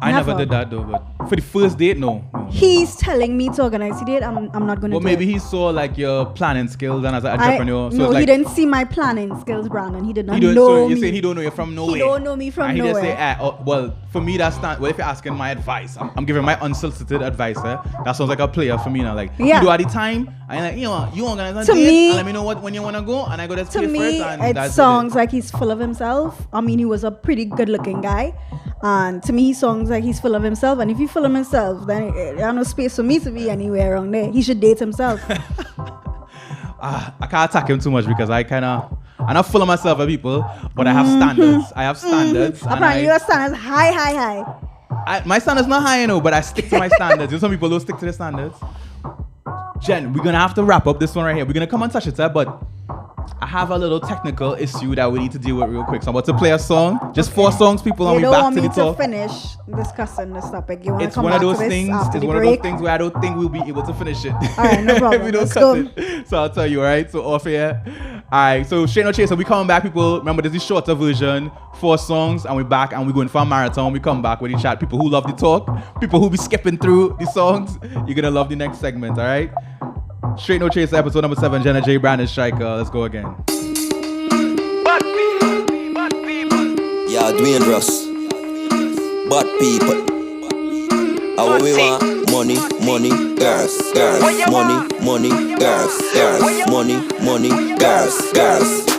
I never did that though, but for the first date, no. He's telling me to organize the date. I'm not going to do it. Well, maybe he saw like your planning skills and as an entrepreneur. No, he didn't see my planning skills, Brandon. He did not know me. You're saying he don't know you from nowhere. He don't know me from nowhere. He just say, well, for me, that's not... Well, if you're asking my advice, I'm giving my unsolicited advice. That sounds like a player for me now. Like, you do at the time, and like, you organize a date, and let me know when you want to go, and I go to pay me, first, and it sounds like he's full of himself. I mean, he was a pretty good-looking guy. And to me, he sounds like he's full of himself. And if he's full of himself, then there's no space for me to be anywhere around there. He should date himself. I can't attack him too much because I'm not full of myself, people, but I have standards. I have standards. Apparently, your standards high. My standards not high, but I stick to my standards. Some people don't stick to their standards. Jen, we're going to have to wrap up this one right here. We're going to come and touch it, but I have a little technical issue that we need to deal with real quick. So I'm about to play a song. Just 4 songs, people, and we back to the talk. You don't want me to finish discussing this topic. You want to come back to this after the break? It's one of those things where I don't think we'll be able to finish it. All right, no problem. we don't Let's cut go. it. So I'll tell you, all right? So off here. Alright, so Straight No Chaser, we coming back, people. Remember, this is shorter version, 4 songs, and we're back and we're going for a marathon. We come back with the chat. People who love the talk, people who be skipping through the songs, you're gonna love the next segment, alright? Straight No Chaser, episode number 7, Jenna J, Brandon Striker. Let's go again. Yeah, dangerous. Bad people. How we want money, girls, money, girls, money, girls,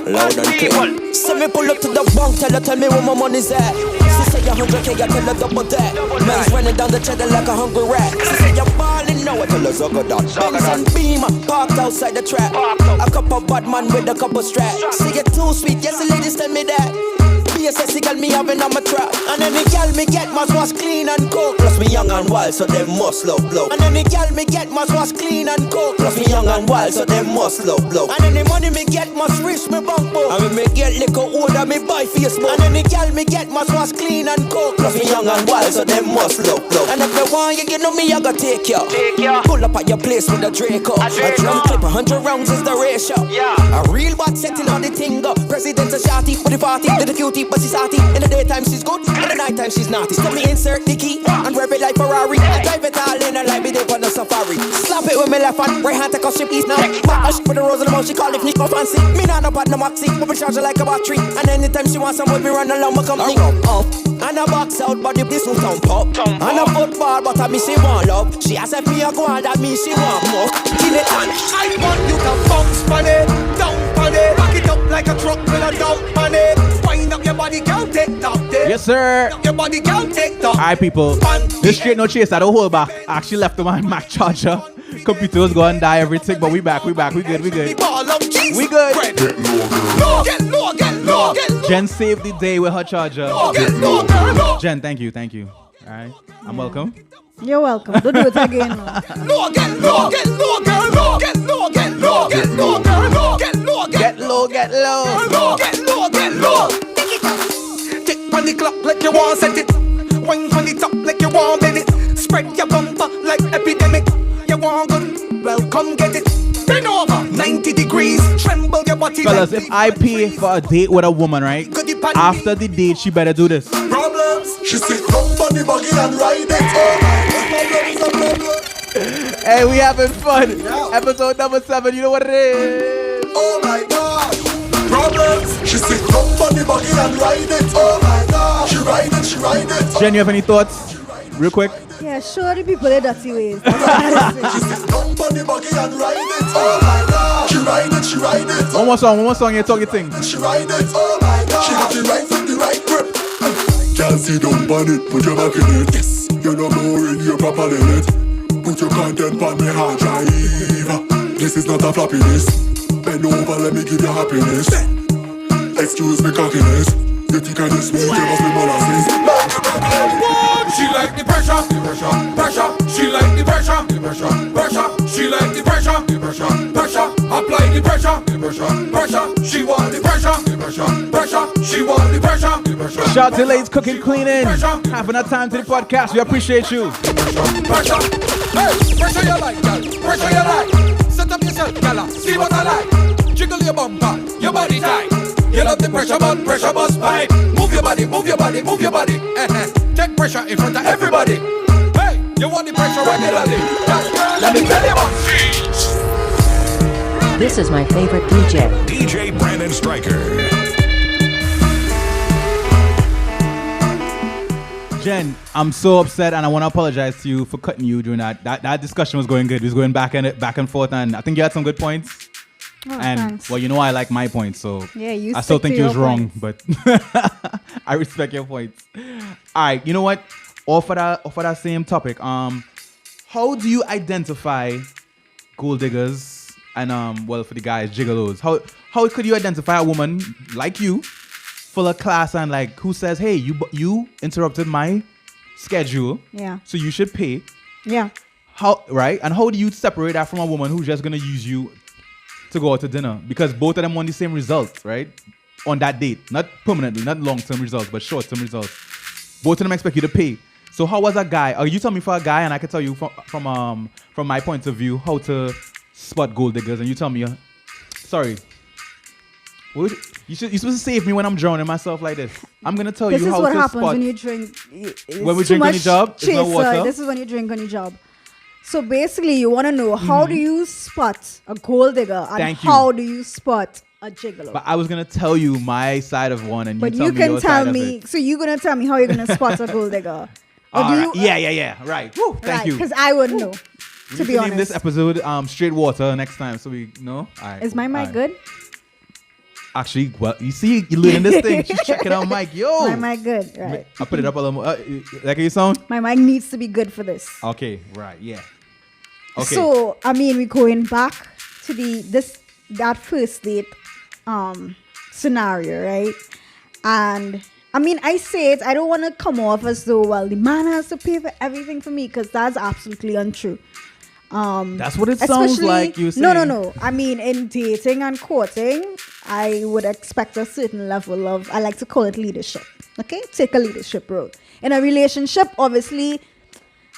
loud and clear. So me pull up to the bank, tell me where my money's at. She say you 100K, I tell her double that. Man's running down the cheddar like a hungry rat. She say you're balling now, I tell her Zugga that. Benz and Beamer, parked outside the trap. A couple bad man with a couple straps. She get too sweet, yes the ladies tell me that. Sexy girl me having on my trap. And any girl me get must wash clean and cook. Plus me young and wild so them must love blow. And any girl me get must wash clean and cook. Plus me young and wild so them must love blow. And any money me get must reach me bank book. And when me get liquor order me buy Facebook. And any girl me get must wash clean and cook. Plus me young and wild so them must love blow. And if you want you know me I gotta take you. Pull up at your place with a Draco. A drum clip 100 rounds is the ratio. A real bad setting on the thing up. President a shotty for the party. Little cutie but she's arty. In the daytime she's good, in the nighttime she's naughty. So me insert the key and rev it like Ferrari. I drive it all in her like me dip on a safari. Slap it with me left hand, right hand take off she piece now. Mash for the rose of the mouth, she call it Nico fancy. Me not up at no maxi, but we charge her like a battery. And anytime she wants some wood, me run along my company. Up, and a box out, but the this will thump up. And a football, but I me she want love. She has if me a go on, that means she want more. Kill it and I want you to bounce on it, down on it. Back it up like a truck with a dump on it. Wind up your body, can't take that. Yes, sir. Your body can't take that. Alright, people. This Straight No Chaser, I don't hold back. I actually left my Mac charger. Computer was going to die, everything, but we back. We good. We good. Get low. Jen saved the day with her charger. Jen, thank you. Alright, I'm welcome. You're welcome. Don't do it again. Get low. Tick on the clock like you want set it. Wine on the top like you want bend it. Spread your bumper like epidemic. You want good? Well, come get it. Bend over 90 degrees. Tremble your body. Fellas, like if I pay for a date with a woman, right? After the date, she better do this. Problems. She sit up on the buggy and ride it. Oh my God. Hey, we having fun. Yeah. Episode number 7, you know what it is. Oh my God. Problems. She sit up on the buggy and ride it. Oh my God. She ride it. Jen, you have any thoughts? Real quick. Yeah, show the people the dirty ways. She sit up on the buggy and ride it. Oh my God. She ride it. One more song, you talk your thing. She ride it. Oh my God. She got the right foot, the right grip. Can't sit down on it, put your back in it. Yes. You're not boring, you're proper in it. Put your content on me hard drive. This is not a floppiness. Bend over, let me give you happiness. Excuse me cockiness. You think I just smooth, you must be molasses. She like the pressure. She like the pressure. She like the pressure. Apply the pressure. She want the pressure. She want the pressure. Shout to ladies cooking, cleaning, having a time to the podcast. We appreciate you. Pressure. Hey, pressure you like, girl. Pressure you like. Set up yourself, girl. See what I like. Jiggle your bumper, your body tight. You love the pressure, but pressure bust pipe. Move your body. Take pressure in front of everybody. Hey, you want the pressure regularly. Let me tell you what. This is my favorite DJ. DJ Brandon Striker. Jen, I'm so upset and I want to apologize to you for cutting you during that discussion was going good. It was going back and forth, and I think you had some good points. Oh, and thanks. well, you know I like my points, so yeah, I still think you was wrong, points. but I respect your points. All right, you know what? Off of that same topic, how do you identify gold diggers and well, for the guys, gigolos? How could you identify a woman like you, full of class, and like who says, hey, you interrupted my schedule, Yeah. so you should pay? Yeah. How, right? And how do you separate that from a woman who's just gonna use you to go out to dinner? Because both of them want the same results, right? On that date. Not permanently, not long-term results, but short-term results. Both of them expect you to pay. So how was a guy, or you tell me for a guy, and I can tell you from my point of view how to spot gold diggers, and you tell me, sorry, You supposed to save me when I'm drowning myself like this. I'm gonna tell This you is how what to happens spot. when you drink. When we drink on the job, it's no water. This is when you drink on the job. So basically, you want to know how do you spot a gold digger and how do you spot a gigolo? But I was gonna tell you my side of one, and But you you tell me can your tell side of me. it. So you're gonna tell me how you're gonna spot a gold digger? Or do you, Yeah. Right. Woo, thank you. Because I wouldn't know. We To need be name honest, this episode Straight Water next time, so we know. All right. is my mic good? Actually, well, you see, you're learning this thing. She's checking out mic. Yo. My mic good, right? I'll put it up a little more. Like you sound? My mic needs to be good for this. Okay, right, yeah. Okay. So I mean, we're going back to that first date scenario, right? And I mean, I say it. I don't want to come off as though, well, the man has to pay for everything for me, because that's absolutely untrue. That's what it sounds like you saying. No. I mean, in dating and courting, I would expect a certain level of, I like to call it leadership. Okay, take a leadership role. In a relationship, obviously,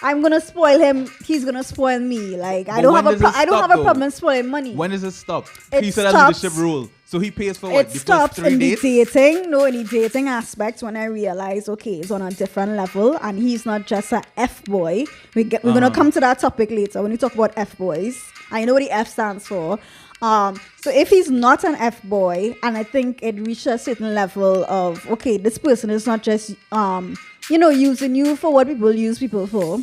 I'm gonna spoil him. He's gonna spoil me. Like I don't have a problem spoiling money. When does it stop? It He said a stops- leadership rule, so he pays for what? It The first stops 3 in the dates? dating. No, in the dating aspect, when I realize, okay, he's on a different level and he's not just a F boy. We're gonna come to that topic later when we talk about F boys. I know what the F stands for. So if he's not an F boy, and I think it reaches a certain level of, okay, this person is not just using you for what people use people for,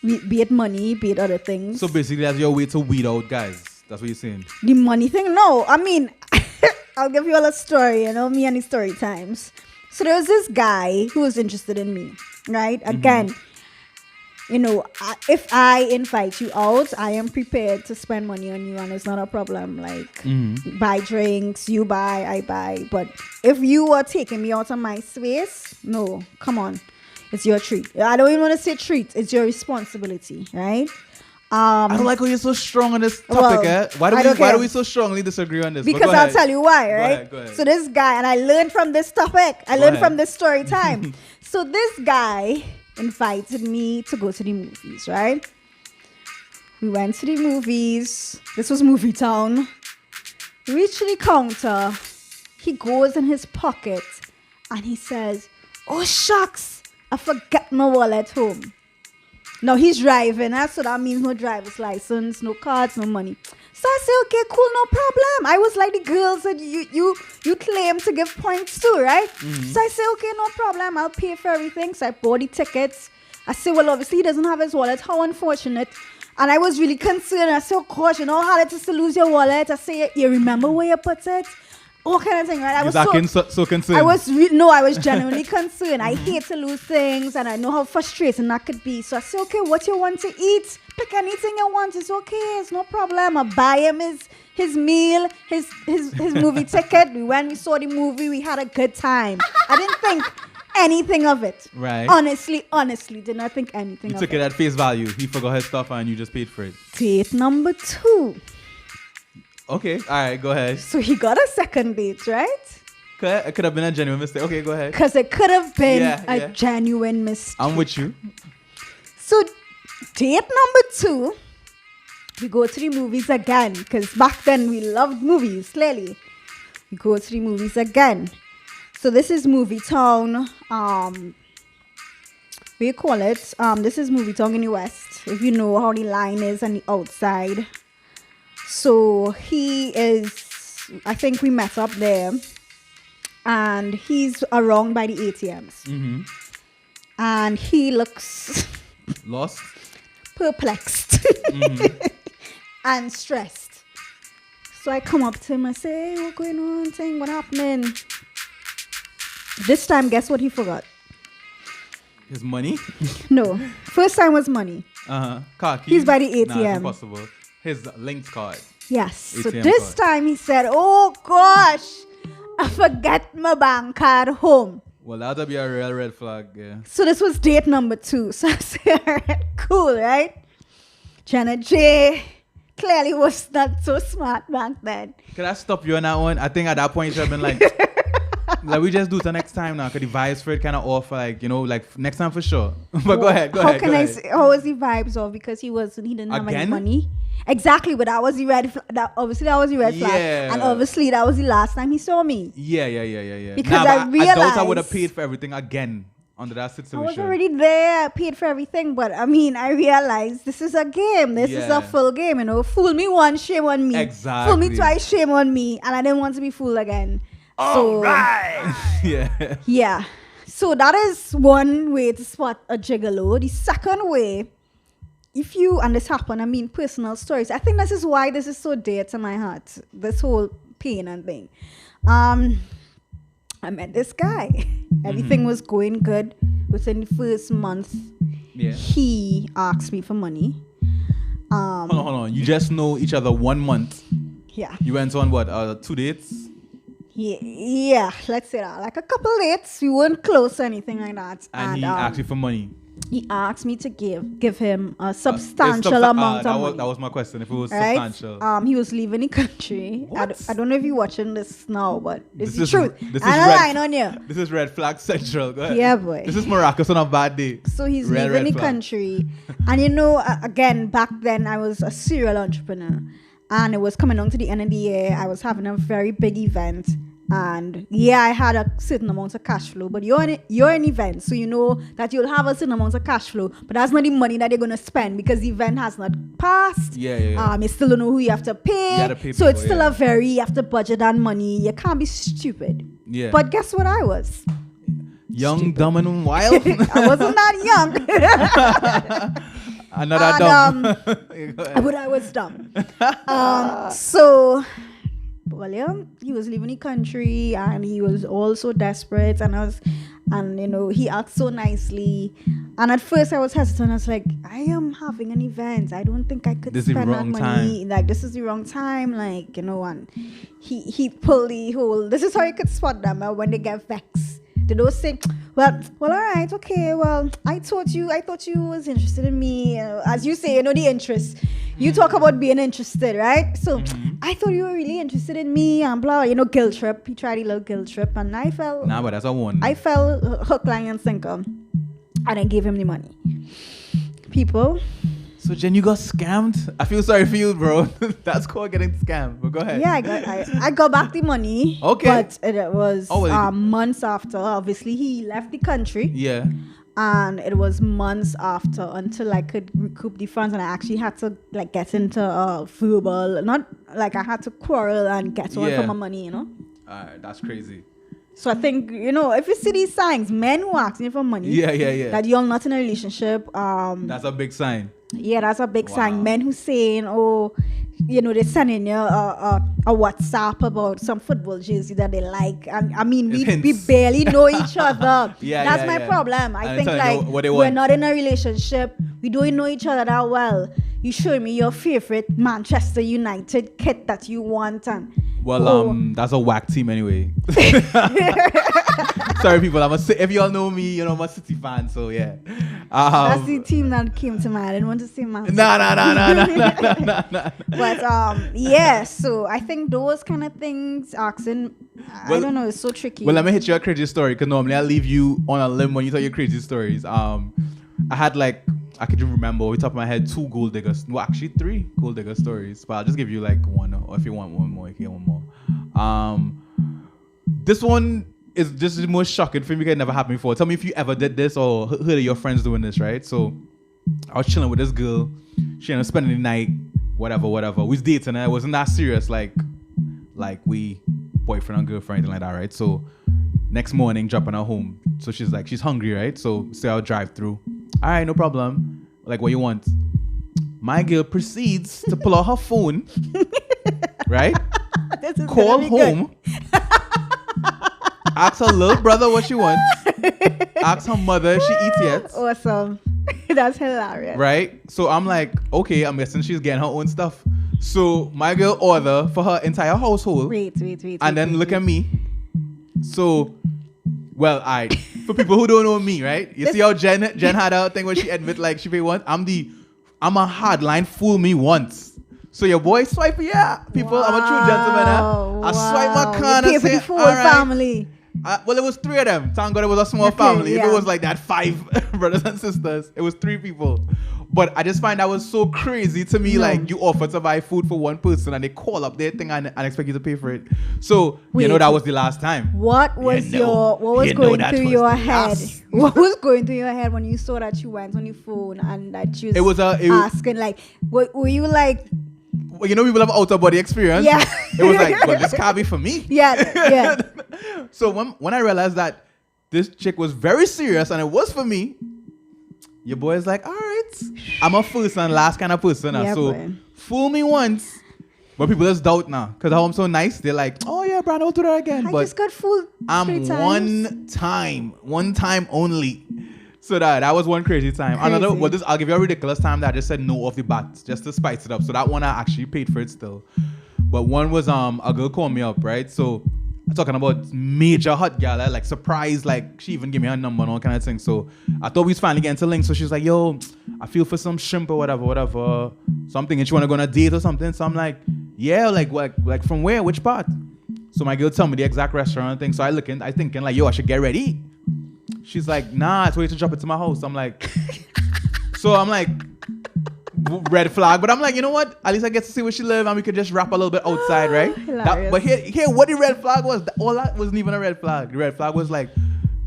be it money, be it other things. So basically, that's your way to weed out guys. That's what you're saying. The money thing? No, I mean, I'll give you all a story, me and the story times. So there was this guy who was interested in me, right? Again, if I invite you out, I am prepared to spend money on you, and it's not a problem. Like, buy drinks, you buy, I buy. But if you are taking me out of my space, no, come on. It's your treat. I don't even want to say treat. It's your responsibility, right? I don't like how you're so strong on this topic. Why do we so strongly disagree on this? Because I'll tell you why, right? Go ahead. So this guy, and I learned from this topic. I learned from this story time. So this guy invited me to go to the movies, right? We went to the movies. This was Movie Town. Reach the counter. He goes in his pocket and he says, "Oh shucks, I forgot my wallet home." Now he's driving, so that means no driver's license, no cards, no money. So I say, okay, cool, no problem. I was like the girls that you claim to give points to, right? So I say, okay, no problem. I'll pay for everything. So I bought the tickets. I say, well, obviously he doesn't have his wallet. How unfortunate. And I was really concerned. I said, oh gosh, how hard it is to lose your wallet. I say, you remember where you put it? All kind of thing, right? I was so concerned. I was genuinely concerned. I hate to lose things, and I know how frustrating that could be. So I said, okay, what you want to eat? Pick anything you want. It's okay. It's no problem. I buy him his meal, his movie ticket. We went, we saw the movie. We had a good time. I didn't think anything of it. Right. Honestly, did not think anything of it. You took it at face value. He forgot his stuff and you just paid for it. Date number 2. Okay, all right, go ahead. So he got a second date, right? It could have been a genuine mistake. Okay, go ahead. Because it could have been a genuine mistake. I'm with you. So date number 2, we go to the movies again. Because back then we loved movies, clearly. We go to the movies again. So this is Movie Town. We call it. This is Movie Town in the West. If you know how the line is on the outside. So he is, I think we met up there, and he's around by the ATMs. And he looks lost, perplexed, and stressed. So I come up to him and say, hey, what's going on? Saying, what happening? This time, guess what he forgot? His money? No. First time was money. Car keys? He's by the ATM. Nah, it's impossible. His linked card. Yes. ATM So this card. time he said, oh gosh, I forgot my bank card home. Well, that'll be a real red flag, yeah. So this was date number 2. So I said, all right, cool, right? Janet J clearly was not so smart back then. Could I stop you on that one? I think at that point you should have been like, Like we just do it the next time now, cause the vibes for it kind of off. Like like next time for sure. But go ahead. How was the vibes off? Because he didn't have any money. Exactly, but that was the red. That was the red flag, and obviously that was the last time he saw me. Yeah. Because I realized I doubt I would have paid for everything again under that situation. I was already there, I paid for everything, but I realized this is a game. This is a full game, Fool me once, shame on me. Exactly. Fool me twice, shame on me, and I didn't want to be fooled again. All right. Yeah. So that is one way to spot a gigolo. The second way, and this happened, personal stories. I think this is why this is so dear to my heart. This whole pain and thing. I met this guy. Everything was going good. Within the first month, he asked me for money. Hold on. You just know each other 1 month. Yeah. You went on what? 2 dates? Yeah. Let's say that. Like a couple dates. We weren't close or anything like that. And he asked you for money. He asked me to give him a substantial amount of money. That was my question. If it was substantial. He was leaving the country. I don't know if you're watching this now, but it's the truth. This is red flag central. Go ahead. Yeah, boy. This is Maracas on a bad day. So he's leaving the country. And again, back then I was a serial entrepreneur. And it was coming on to the end of the year. I was having a very big event. And I had a certain amount of cash flow, but you're an event, so you know that you'll have a certain amount of cash flow, but that's not the money that you're gonna spend because the event has not passed. You still don't know who you have to pay. So it's still you have to budget that money. You can't be stupid. Yeah. But guess what I was? Young, stupid. dumb, and wild. I wasn't that young. I'm not that dumb. But I was dumb. So. Well, he was leaving the country and he was also desperate, and he asked so nicely. And at first I was hesitant. I was like, I am having an event. I don't think I could spend that money. Like, this is the wrong time. Like, and he pulled the whole. This is how you could spot them when they get vexed. They don't say, well, all right, okay, well, I thought you was interested in me. As you say, the interest. You talk about being interested, right? So I thought you were really interested in me and blah, guilt trip. He tried a little guilt trip and I fell. Nah, but that's a one. I fell hook, line, and sinker. And I gave him the money. People. So Jen, you got scammed? I feel sorry for you, bro. That's called getting scammed. But go ahead. Yeah, I got back the money. Okay. But it was months after. Obviously, he left the country. Yeah. And it was months after until I could recoup the funds, and I actually had to get into a verbal, not like I had to quarrel and get on for my money, That's crazy. So I think, if you see these signs, men who ask you for money, that you're not in a relationship, that's a big sign. Yeah, that's a big sign. Men who saying, they're sending you a WhatsApp about some football jersey that they like. And we barely know each other. That's my problem. I think we're not in a relationship. We don't know each other that well. You show me your favorite Manchester United kit that you want, and that's a whack team anyway. Sorry, people. If y'all know me, I'm a City fan, so yeah. That's the team that came to mind. I didn't want to say Man. No. But so I think those kind of things, asking, I don't know, it's so tricky. Well, let me hit you a crazy story, because normally I leave you on a limb when you tell your crazy stories. I had I could remember off the top of my head 2 gold diggers. Well, actually 3 gold digger stories. But I'll just give you one, or if you want one more, you can get one more. This one is just the most shocking thing because it never happened before. Tell me if you ever did this or heard of your friends doing this, right? So I was chilling with this girl. She ended up spending the night, whatever. We was dating, and it wasn't that serious, like we boyfriend and girlfriend, anything like that, right? So next morning, dropping her home. So she's hungry, right? So say I'll drive through. All right, no problem. Like, what you want? My girl proceeds to pull out her phone, right? Call home. Ask her little brother what she wants. Ask her mother if she eats yet. Awesome. That's hilarious. Right? So I'm like, okay, I'm guessing she's getting her own stuff. So my girl order for her entire household. Wait. And then look at me. So, well, for people who don't know me, right? You see how Jen had her thing where she admit she paid once? I'm a hardline fool me once. So your boy swipe, people. Wow. I'm a true gentleman. I swipe my card and say, all right. Family. Well, it was 3 of them. Thank God it was a small Okay, family. If yeah. it was like that, 5 brothers and sisters, it was 3 people. But I just find that was so crazy to me. No. Like, you offer to buy food for one person and they call up their thing and expect you to pay for it. So, Wait. that was the last time. What was You know- what was you know going that through was your the head? last. What was going through your head when you saw that she went on your phone and that she was, It was asking like, were you like, Well, people have outer body experience. Yeah. It was like, but this can't be for me. yeah. So when I realized that this chick was very serious and it was for me, your boy is like, all right, I'm a first and last kind of person now. Yeah, So boy. fool me once, but people just doubt now because how I'm so nice. They're like, oh yeah, Brandon, I'll do that again. I but just got fooled 3 I'm times. one time only. So that was one crazy time. Another, Crazy. well, I'll give you a ridiculous time that I just said no off the bat, just to spice it up. So that one I actually paid for it still. But one was a girl called me up, right? So I'm talking about major hot gal, like surprise, like she even gave me her number and all kind of thing. So I thought we was finally getting to link. So she's like, yo, I feel for some shrimp or whatever. Something, and she wanna go on a date or something. So I'm like, yeah, like from where? Which part? So my girl tell me the exact restaurant and thing. So I thinking like, yo, I should get ready. She's like, nah, it's wait to drop it to my house. I'm like, so I'm like, red flag. But I'm like, you know what? At least I get to see where she live and we could just rap a little bit outside, right? Hilarious. But here, what the red flag was, all that wasn't even a red flag. The red flag was like,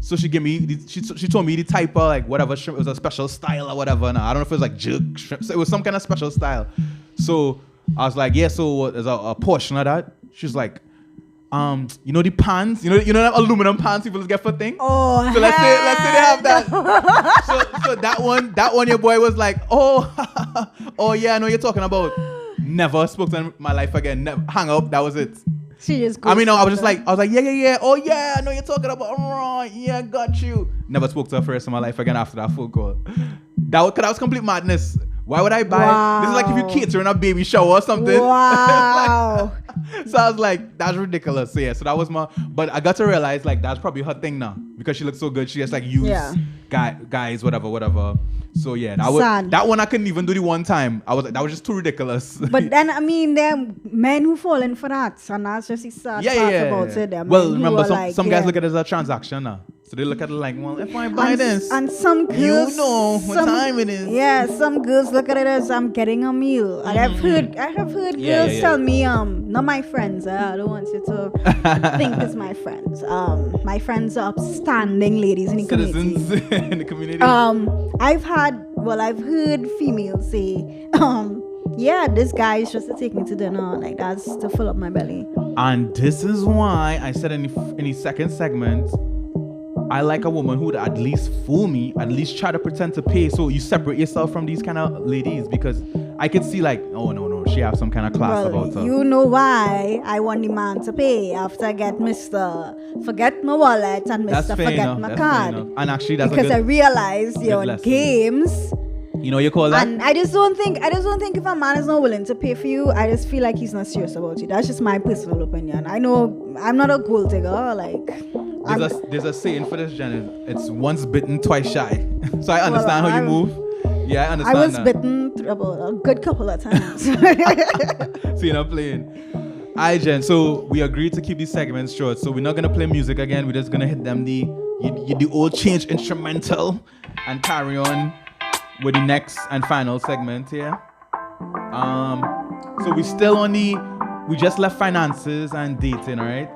so she gave me, she told me the type of like whatever shrimp, it was a special style or whatever. And I don't know if it was like jug shrimp. So it was some kind of special style. So I was like, yeah, so there's a portion of that. She's like, the pans, you know that aluminum pans people get for things. Oh, so let's say they have that. so that one, your boy was like, oh yeah, I know you're talking about. Never spoke to him in my life again. Never, hang up. That was it. She just. I mean, no, I was like, yeah. Oh yeah, I know you're talking about. All right, yeah, got you. Never spoke to her for the rest of my life again after that phone call. That was complete madness. Why would I buy? Wow. This is like if you catering a baby shower or something. Wow. So I was like, that's ridiculous. So yeah, so that was but I got to realize like that's probably her thing now because she looks so good. She just like use guys, whatever. So yeah, that one I couldn't even do the one time. That was just too ridiculous. But then I mean, there are men who fall in for that, and that's just the sad part about it. There are Well, men who remember are some guys look at it as a transaction now. So they look at it like, well, if I buy this, and some girls, you know what time it is. Yeah, some girls look at it as I'm getting a meal. And I have heard girls tell me, not my friends. I don't want you to think it's my friends. My friends are upstanding ladies in the Citizens community. in the community. I've heard females say, yeah, this guy is just to take me to dinner. Like that's to fill up my belly. And this is why I said in the second segment, I like a woman who would at least fool me, at least try to pretend to pay. So you separate yourself from these kind of ladies because I could see like, oh no, she have some kind of class about her. You know why I want the man to pay after I get Mr. Forget my wallet and Mr. Forget my card. And actually that's because I realized you're on lesson. Games. You know you call that? And I just don't think if a man is not willing to pay for you, I just feel like he's not serious about you. That's just my personal opinion. I know I'm not a gold digger, like there's a saying for this, Jen. It's once bitten, twice shy. So I understand how you move. Yeah, I understand. I was bitten about a good couple of times. So you're not playing. Alright, Jen. So we agreed to keep these segments short. So we're not gonna play music again. We're just gonna hit them the old change instrumental and carry on with the next and final segment here. So we still we just left finances and dating, all right?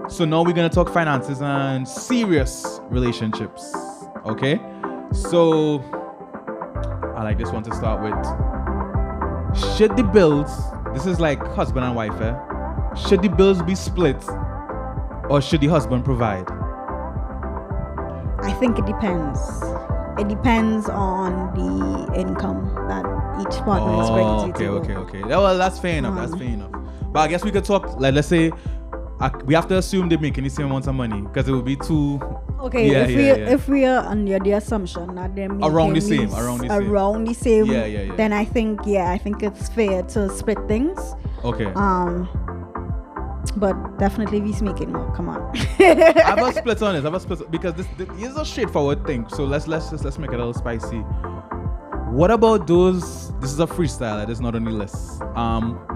So now we're gonna talk finances and serious relationships, okay? So I like this one to start with. Should the bills, this is like husband and wife, should the bills be split or should the husband provide? I think it depends. It depends on the income that each partner is bringing to the table. Okay. Well, that's fair enough. But I guess we could talk, like, let's say, we have to assume they're making the same amount of money because it would be too. Okay, if we are under the assumption that they're making around the same, then I think it's fair to split things. Okay. But definitely he's making more. Come on. I have a split on this. Because this is a straightforward thing. So let's make it a little spicy. What about those? This is a freestyle. It's not on the list.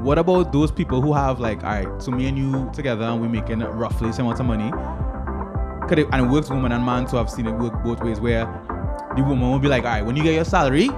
What about those people who have like, all right, so me and you together and we're making roughly the same amount of money, and it works woman and man, so I've seen it work both ways, where the woman will be like, all right, when you get your salary,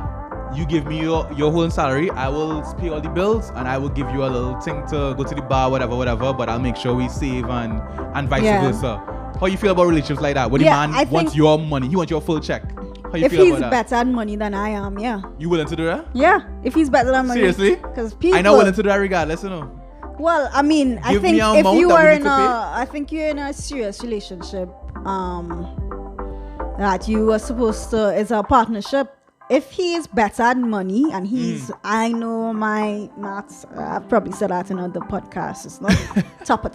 you give me your whole salary, I will pay all the bills, and I will give you a little thing to go to the bar, whatever, but I'll make sure we save and vice versa. How you feel about relationships like that? When the man wants your money, he wants your full check. How you if feel he's about that? better at money than I am, You willing to do that? Yeah, if he's better than money. Seriously? Because people... I'm not willing to do that regardless, you know. Well, I mean, I think if you are in I think you're in a serious relationship, that you are supposed to, it's a partnership. If he is better at money and he's, I know my maths, I've probably said that in other podcasts, it's not top.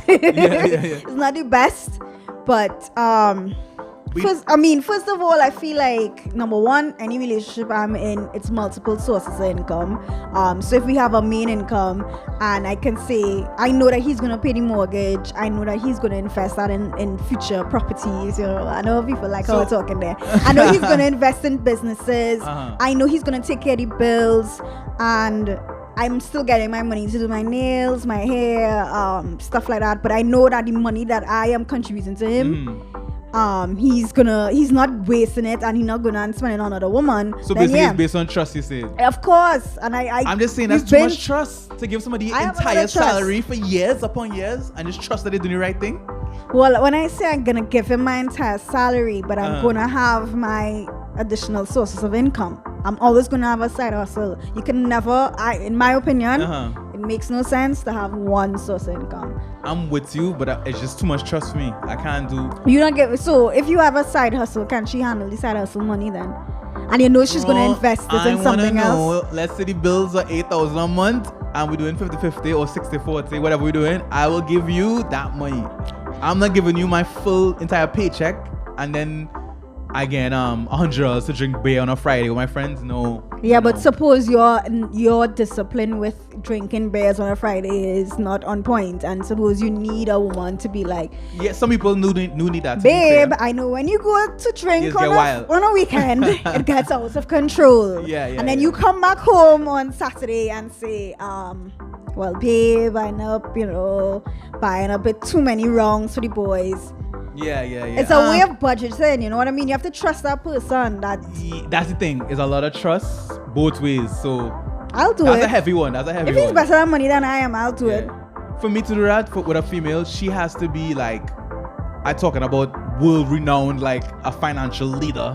It's not the best, but first of all, I feel like, number one, any relationship I'm in, it's multiple sources of income. So if we have a main income, and I can say, I know that he's going to pay the mortgage, I know that he's going to invest that in future properties, you know, I know people like how we're talking there. I know he's going to invest in businesses, I know he's going to take care of the bills, and I'm still getting my money to do my nails, my hair, stuff like that, but I know that the money that I am contributing to him, he's not wasting it, and he's not gonna spend it on another woman. So basically it's based on trust, you say? Of course. And I'm just saying that's too much trust to give somebody the entire salary for years upon years and just trust that they're doing the right thing. Well, when I say I'm gonna give him my entire salary, but I'm gonna have my additional sources of income, I'm always gonna have a side hustle. You can never, in my opinion, it makes no sense to have one source of income. I'm with you, but it's just too much trust for me. I can't do. You don't get. So if you have a side hustle, can she handle the side hustle money then? And you know she's gonna invest it in something else. Let's say the bills are 8,000 a month, and we're doing 50-50 or 60-40, whatever we're doing. I will give you that money. I'm not giving you my full entire paycheck, and then I get $100 to drink beer on a Friday with my friends. No. Yeah, but suppose your discipline with drinking beers on a Friday is not on point, and suppose you need a woman to be like, yeah, some people need that. Babe, I know when you go to drink on a weekend, it gets out of control. And then you come back home on Saturday and say, well, babe, I know, buying a bit too many wrongs for the boys. Yeah. It's a way of budgeting, you know what I mean? You have to trust that person. That's the thing. It's a lot of trust both ways. So I'll do it. That's a heavy one. If he's better at money than I am, I'll do it. For me to do that with a female, she has to be like, I'm talking about world-renowned, like a financial leader.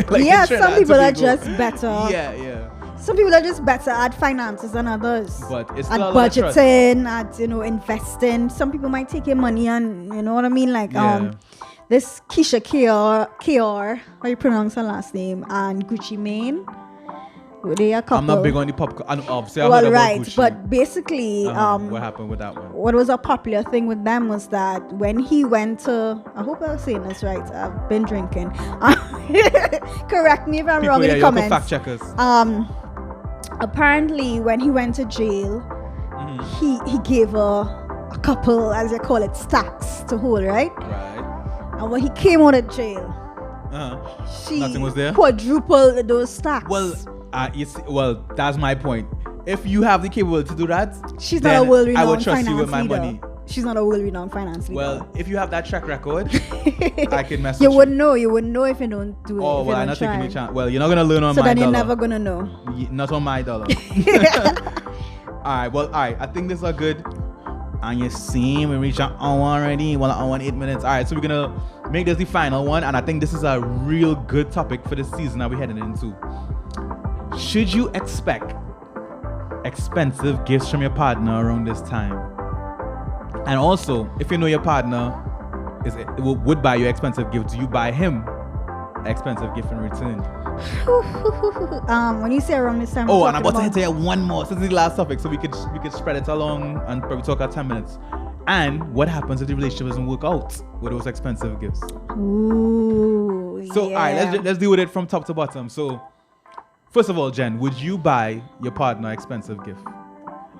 Like some people are just better. Yeah. Some people are just better at finances than others. But it's at still budgeting, at investing. Some people might take your money and you know what I mean, like this Keisha Kior, how you pronounce her last name, and Gucci Mane. They a couple. I'm not big on the pop. Obviously, well, right, Gucci. But basically, what happened with that one? What was a popular thing with them was that when he went to, I hope I'm saying this right. I've been drinking. Correct me if I'm wrong in the comments. Fact checkers. Apparently, when he went to jail, he gave her a couple, as you call it, stacks to hold, right? Right. And when he came out of jail, she nothing was there? Quadrupled those stacks. Well, that's my point. If you have the capability to do that, she's not a world-renowned I would trust finance you with my leader. money. She's not a world-renowned finance leader. Well, if you have that track record, I can mess with you. Wouldn't know. You wouldn't know if you don't do it. Oh, well, I'm not taking the chance. Well, you're not gonna learn on my dollar. So then you're never gonna know. Not on my dollar. All right. I think this are good. And you see, we reach an hour already. Well, an hour and 8 minutes. All right, so we're gonna make this the final one, and I think this is a real good topic for the season that we're heading into. Should you expect expensive gifts from your partner around this time? And also, if you know your partner would buy you expensive gifts, do you buy him an expensive gift in return? When you say around this time, and I'm about to hit one more. This is the last topic, so we could spread it along and probably talk about 10 minutes. And what happens if the relationship doesn't work out with those expensive gifts? Ooh, so all right, let's deal with it from top to bottom. So first of all, Jen, would you buy your partner an expensive gift?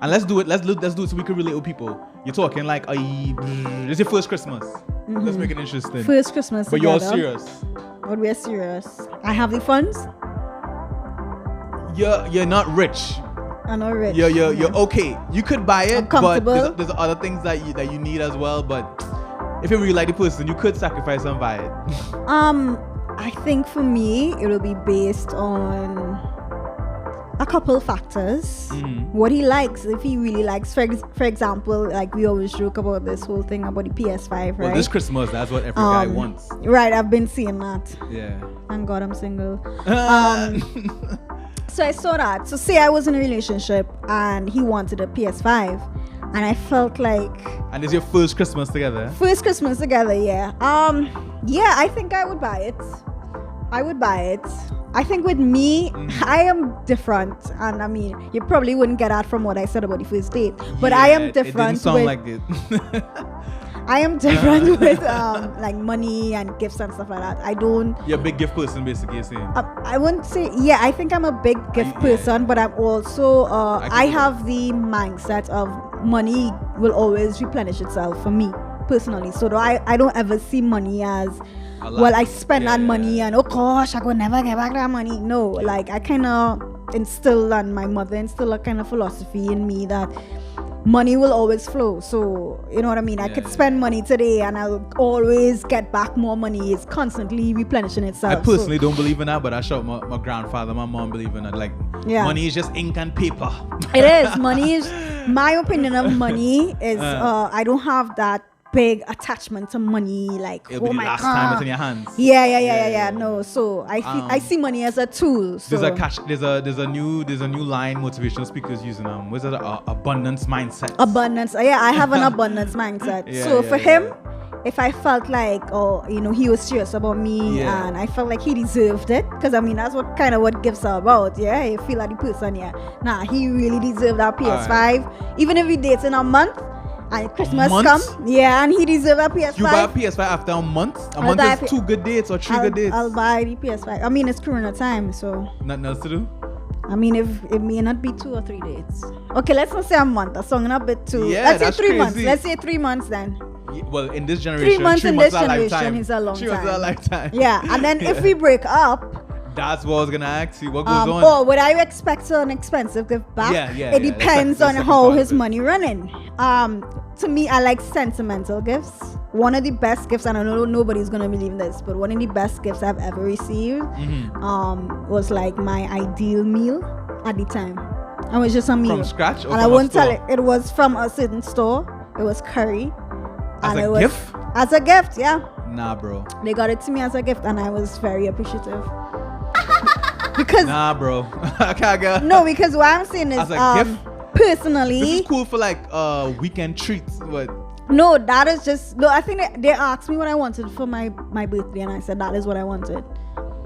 And let's do it so we can relate with people. You're talking like, it's your first Christmas. Let's make it interesting. First Christmas but together. You're serious. But we're serious. I have the funds. You're not rich. I'm not rich. You're okay. You could buy it, I'm comfortable. but there's other things that you need as well. But if you really like the person, you could sacrifice and buy it. I think for me, it will be based on a couple factors. What he likes, if he really likes, for example, like we always joke about this whole thing about the PS5, right? Well, this Christmas, that's what every guy wants. Right, I've been seeing that. Yeah. Thank God I'm single. So I saw that. So say I was in a relationship and he wanted a PS5, and I felt like. And it's your first Christmas together? First Christmas together, yeah. Yeah, I think I would buy it. I think with me, I am different, and I mean, you probably wouldn't get that from what I said about the first date. But I am different. It didn't sound like it. I am different with like money and gifts and stuff like that. I don't. You're a big gift person, basically. You're saying. I wouldn't say. Yeah, I think I'm a big gift person, but I'm also. I have the mindset of money will always replenish itself for me personally. So I don't ever see money as. Well, I spend that money and oh gosh, I could never get back that money. No, like I kind of instill, and my mother instilled a kind of philosophy in me that money will always flow. So you know what I mean. I could spend money today and I'll always get back more money. It's constantly replenishing itself. I personally don't believe in that, but I showed my grandfather, my mom believe in it. Like money is just ink and paper. It is. Money is. My opinion of money is. I don't have that big attachment to money, like it'll be the last time it's in your hands. Yeah. No, so I see money as a tool. So. There's a new line motivational speakers using what's it? Abundance mindset. Abundance. Yeah, I have an abundance mindset. So for him, if I felt like, he was serious about me and I felt like he deserved it, because I mean that's what gifts are about. Yeah, you feel like the person. Yeah, he really deserved that PS5. Right. Even if we dates in a month. And Christmas come, and he deserves a PS5. You buy a PS5 after a month? A month is 2 good dates or 3 good dates? I'll buy the PS5. I mean, it's Corona time, so. Nothing else to do? I mean, it may not be 2 or 3 dates. Okay, let's not say a month. That's song a bit too. Yeah, let's that's say 3 months. crazy. Let's say 3 months then. Yeah, well, in this generation, 3 months in this generation is a long time. 3 months is a lifetime. Yeah, and then if we break up. That's what I was gonna ask you. What goes on? Would I expect an expensive gift back? Yeah. It depends on how his money running. To me, I like sentimental gifts. One of the best gifts, and I know nobody's gonna believe this, but one of the best gifts I've ever received was like my ideal meal at the time. It was just a meal from scratch, or and I won't tell it. It was from a certain store. It was curry. As a gift? As a gift, yeah. Nah, bro. They got it to me as a gift, and I was very appreciative. Because nah, bro. I can't get. No, because what I'm saying is, as a gift, personally, this is cool for like weekend treats, but no, that is just no. I think they asked me what I wanted for my birthday, and I said that is what I wanted.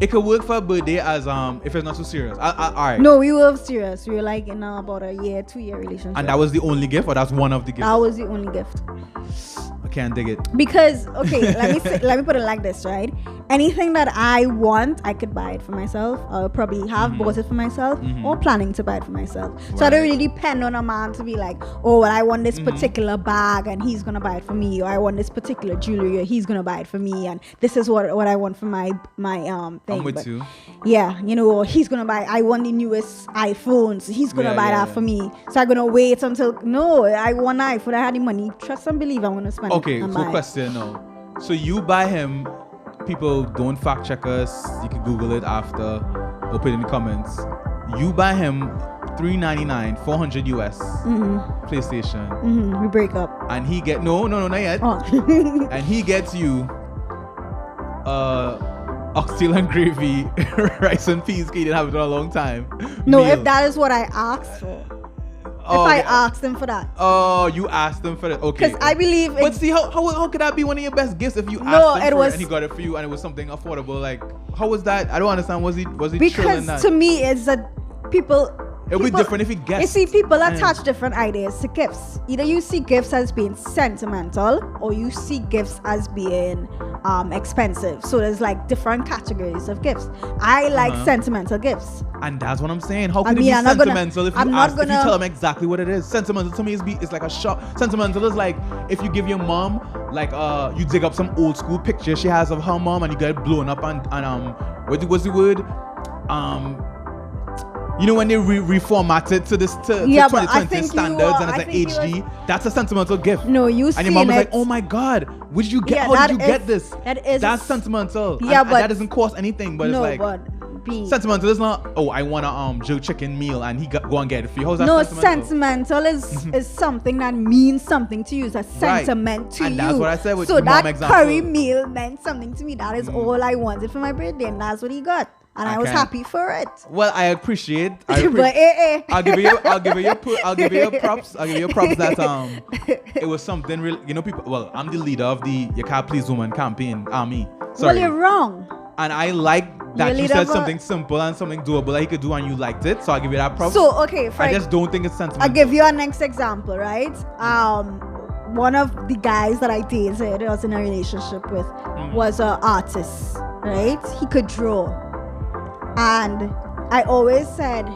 It could work for a birthday as if it's not too serious. All right. No, we were serious. We were like in about a 2-year relationship. And that was the only gift, or that's one of the gifts? That was the only gift. I can't dig it. Because let me put it like this, right? Anything that I want, I could buy it for myself. I'll probably have bought it for myself or planning to buy it for myself. So I don't really depend on a man to be like, oh, well, I want this particular bag and he's gonna buy it for me, or I want this particular jewelry or he's gonna buy it for me, and this is what I want for my thing. I'm with you. Yeah, or he's gonna buy. I want the newest iPhone, so he's gonna buy that for me. So I'm gonna wait until I want an iPhone. I had the money. Trust and believe. I want to spend. Okay, cool question now. So you buy him. People don't fact check us. You can Google it after or put it in the comments. You buy him $399, $400 US PlayStation. We break up. And he get not yet. Oh. And he gets you oxtail and gravy, rice and peas. He didn't have it in a long time. No, meal. if that is what I asked for. If I asked him for that. Oh, you asked him for it. Okay. Because I believe. But see, how could that be one of your best gifts if you asked him for it and he got it for you and it was something affordable? Like, how was that? I don't understand. Was he because that? To me, it's that people. It'll be different if he guessed. You see, people attach different ideas to gifts. Either you see gifts as being sentimental or you see gifts as being expensive. So there's like different categories of gifts. I like sentimental gifts. And that's what I'm saying. How can it be sentimental if you tell them exactly what it is? Sentimental to me is like a shock. Sentimental is like if you give your mom, like you dig up some old school picture she has of her mom and you get it blown up and what's the word? You know when they reformatted to this to Yeah, but I 2020 think standards and I it's think like HD, that's a sentimental gift. No, you and your mom is like, oh my god, where did you get? Yeah, how did you that get is- this? that is- That's sentimental. Yeah, and but that doesn't cost anything. But no, it's like but B. sentimental. It's not. Oh, I want a jerk chicken meal, and he go and get it for you. How's that No, sentimental? sentimental is something that means something to you. It's a sentiment to And you. that's what I said with so the mom that example. curry meal meant something to me. That is all I wanted for my birthday, and that's what he got, and I was can't- happy for it. Well, I appreciate. But I'll give you your props. I'll give you your props that it was something real. You know, people. Well, I'm the leader of the You Can't Please Woman campaign army. Sorry. Well, you're wrong. And I like that You're you leader said of a- something simple and something doable that you could do and you liked it. So I'll give you that props. So okay, I just don't think it's sentimental. I'll give you a next example, right? One of the guys that I dated, I was in a relationship with, was an artist, right? He could draw. And I always said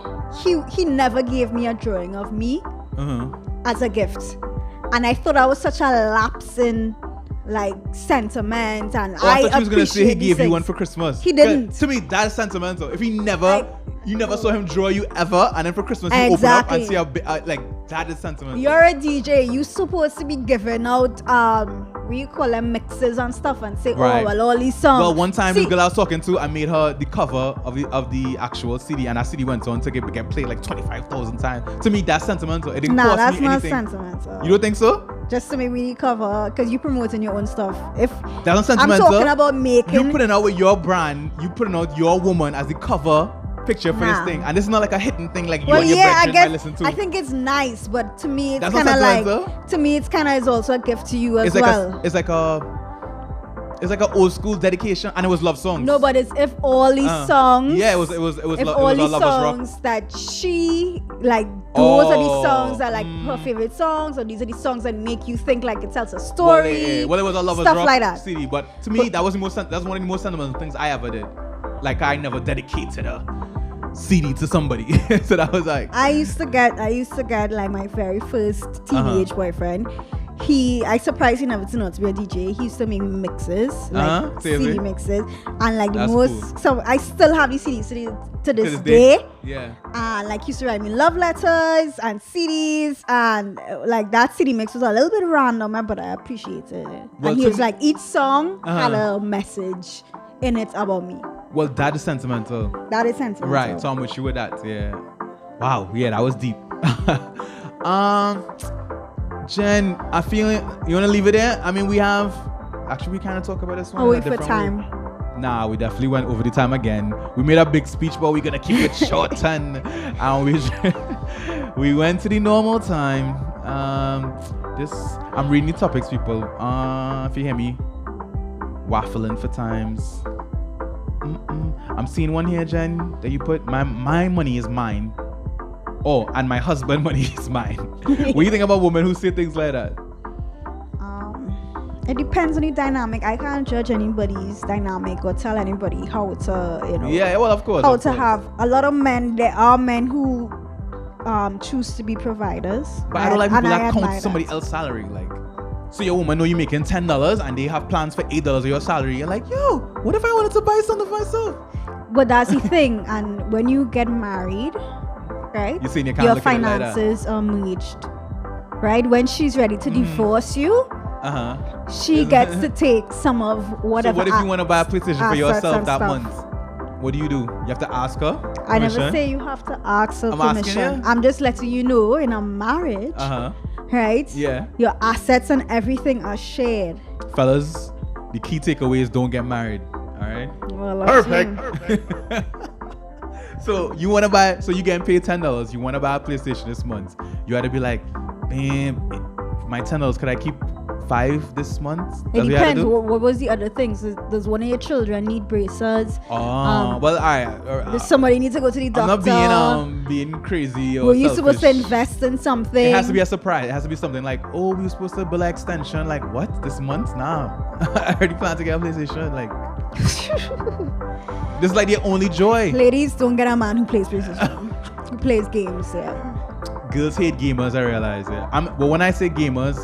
he never gave me a drawing of me as a gift. And I thought I was such a lapse in like sentiment, and I thought you was gonna say he appreciate these gave you things. one for Christmas. He didn't. To me, that's sentimental. If he never, you never saw him draw you ever, and then for Christmas you open up and Exactly. see how big, like that is sentimental. You're a DJ. You supposed to be giving out what you call them, mixes and stuff, and say, Right. oh well, all these songs. Well, one time See, this girl I was talking to, I made her the cover of the actual CD, and that CD went on to get played like 25,000 times. To me, that's sentimental. It didn't Nah, cost that's me not anything. sentimental. You don't think so? Just to make me cover, because you promoting your own stuff. If That's not sentimental. I'm talking about making. You putting out with your brand, you putting out your woman as the cover picture for Nah. this thing, and this is not like a hidden thing like you well, and your yeah, I brethren might guess listen to. I think it's nice, but to me, it's That's not kind of like sentimental? to me, it's kind of is also a gift to you as it's like well. it's like a old school dedication, and it was love songs. No, but it's if all these songs. Yeah, it was If lo- all it was these a lovers rock. songs that she like, those are the Oh, songs that like her favorite songs, or these are the songs that make you think like it tells a Well, story. yeah. Well, it was a lovers stuff rock like that. CD, but to me, that was that's one of the most sentimental things I ever did. Like I never dedicated a CD to somebody, so that was like. I used to get like my very first teenage boyfriend. I surprised he never turned out to be a DJ. He used to make mixes, like CD Seriously? mixes, and like the That's most. cool. So I still have these CDs to this day. Yeah. And like he used to write me love letters and CDs, and like that CD mix was a little bit random, but I appreciated it. Well, and he to was me- like, each song had a message in it about me. Well, that is sentimental. That is sentimental. Right, so I'm with you with that. Yeah. Wow. Yeah, that was deep. Jen, I feel it. You wanna leave it there? I mean, we kind of talk about this one. Oh, in a wait for different time. way. Nah, we definitely went over the time again. We made a big speech, but we're gonna keep it short and we went to the normal time. I'm reading the topics, people. If you hear me waffling for times. I'm seeing one here, Jen, that you put my money is mine. Oh, and my husband money is mine. What do you think about women who say things like that? It depends on the dynamic. I can't judge anybody's dynamic or tell anybody how to, Yeah, well, of course. how of to course. have. A lot of men, there are men who choose to be providers. But I don't like people and I that count admire somebody that. else's salary. Like, so your woman know you making $10 and they have plans for $8 of your salary. You're like, yo, what if I wanted to buy something for myself? But that's the thing. And when you get married, right? You see, you can't look at it like that. finances are merged. Right? When she's ready to divorce you, she gets to take some of whatever. So what if you want to buy a PlayStation for assets yourself and that stuff. month? What do? You have to ask her permission? I never say you have to ask her I'm asking permission. you. I'm just letting you know in a marriage, right? Yeah. Your assets and everything are shared. Fellas, the key takeaway is don't get married. All right. Well, perfect. So you want to buy? So you getting paid $10? You want to buy a PlayStation this month? You had to be like, man, my $10. Could I keep 5 this month? It depends. What was the other things? Does one of your children need braces? Well, all right. Does somebody need to go to the doctor? I'm not being crazy or Were you supposed to selfish. invest in something? It has to be a surprise. It has to be something like, oh, we were supposed to build an extension. Like, what? This month? Nah. I already planned to get a PlayStation. Like, this is like the only joy. Ladies, don't get a man who plays PlayStation. Who plays games, yeah. Girls hate gamers, I realize. Yeah. Well, when I say gamers,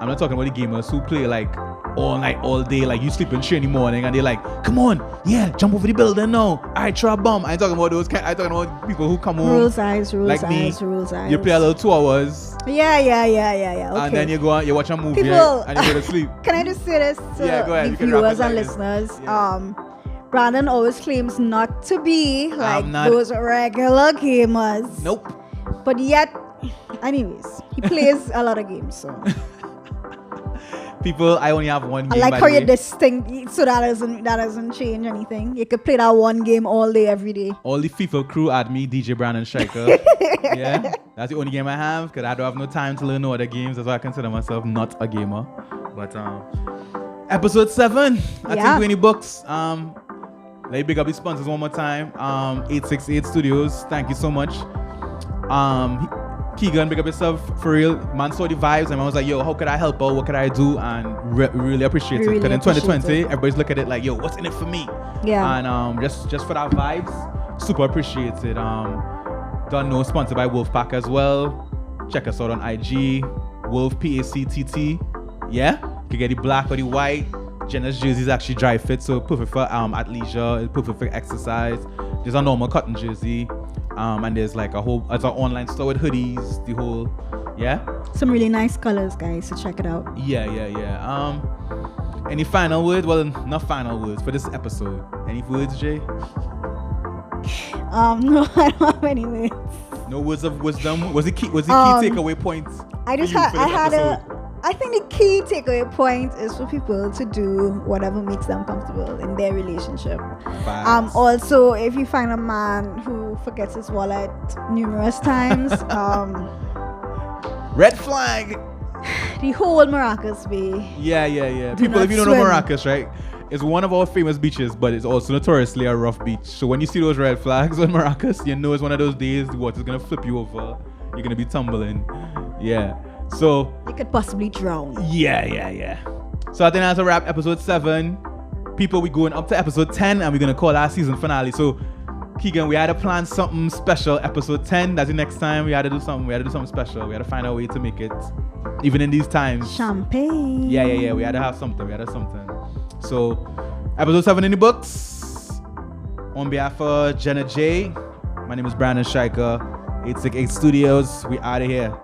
I'm not talking about the gamers who play like all night, all day, like you sleep in 3 in the morning and they're like, come on, yeah, jump over the building now. All right, try a bomb. I ain't talking about those kind. I talking about people who come home. Rules eyes, like me. rules eyes. You play a little 2 hours. Yeah. Okay. And then you go out, you watch a movie People, and you go to sleep. Can I just say this to Yeah, go ahead. the You can wrap viewers it and like this. listeners? Yeah. Brandon always claims not to be like not. those regular gamers. Nope. But yet, anyways, he plays a lot of games. So People, I only have one I game. like by how the you're way. distinct, so that doesn't change anything. You could play that one game all day, every day. All the FIFA crew add me, DJ Brandonststriker. Yeah, that's the only game I have because I don't have no time to learn no other games. That's why I consider myself not a gamer. But episode 7, I think 20 books. Let me big up the sponsors one more time. 868 Studios, thank you so much. Keegan, big up yourself for real. Man saw the vibes and I was like, yo, how could I help out? What could I do? And really appreciate it. Because in 2020, everybody's looking at it like, yo, what's in it for me? Yeah. And just for that vibes, super appreciate it. Don't know, sponsored by Wolfpack as well. Check us out on IG, Wolf PACTT. Yeah, you can get the black or the white. Jenna's jersey is actually dry fit, so perfect for athleisure, it's perfect for exercise. There's a normal cotton jersey. And there's like it's an online store with hoodies, the whole, yeah. Some really nice colors, guys, so check it out. Yeah. Any final words? Well, not final words for this episode. Any words, Jay? No, I don't have any words. No words of wisdom. Was the key takeaway point? I think the key takeaway point is for people to do whatever makes them comfortable in their relationship. Also, if you find a man who forgets his wallet numerous times, red flag. The whole Maracas Bay. Yeah. People, if you don't know Maracas, right? It's one of our famous beaches, but it's also notoriously a rough beach. So when you see those red flags on Maracas, you know it's one of those days the water's gonna flip you over. You're gonna be tumbling. Yeah. So you could possibly drown. Yeah. So I think that's a wrap. Episode 7. People, we going up to episode 10 and we're gonna call our season finale. So Keegan, we had to plan something special. Episode 10, that's the next time. We had to do something special. We had to find a way to make it, even in these times. Champagne. Yeah. We had to have something. So episode 7 in the books. On behalf of Jenna J, my name is Brandonststriker. 868 Studios. We out of here.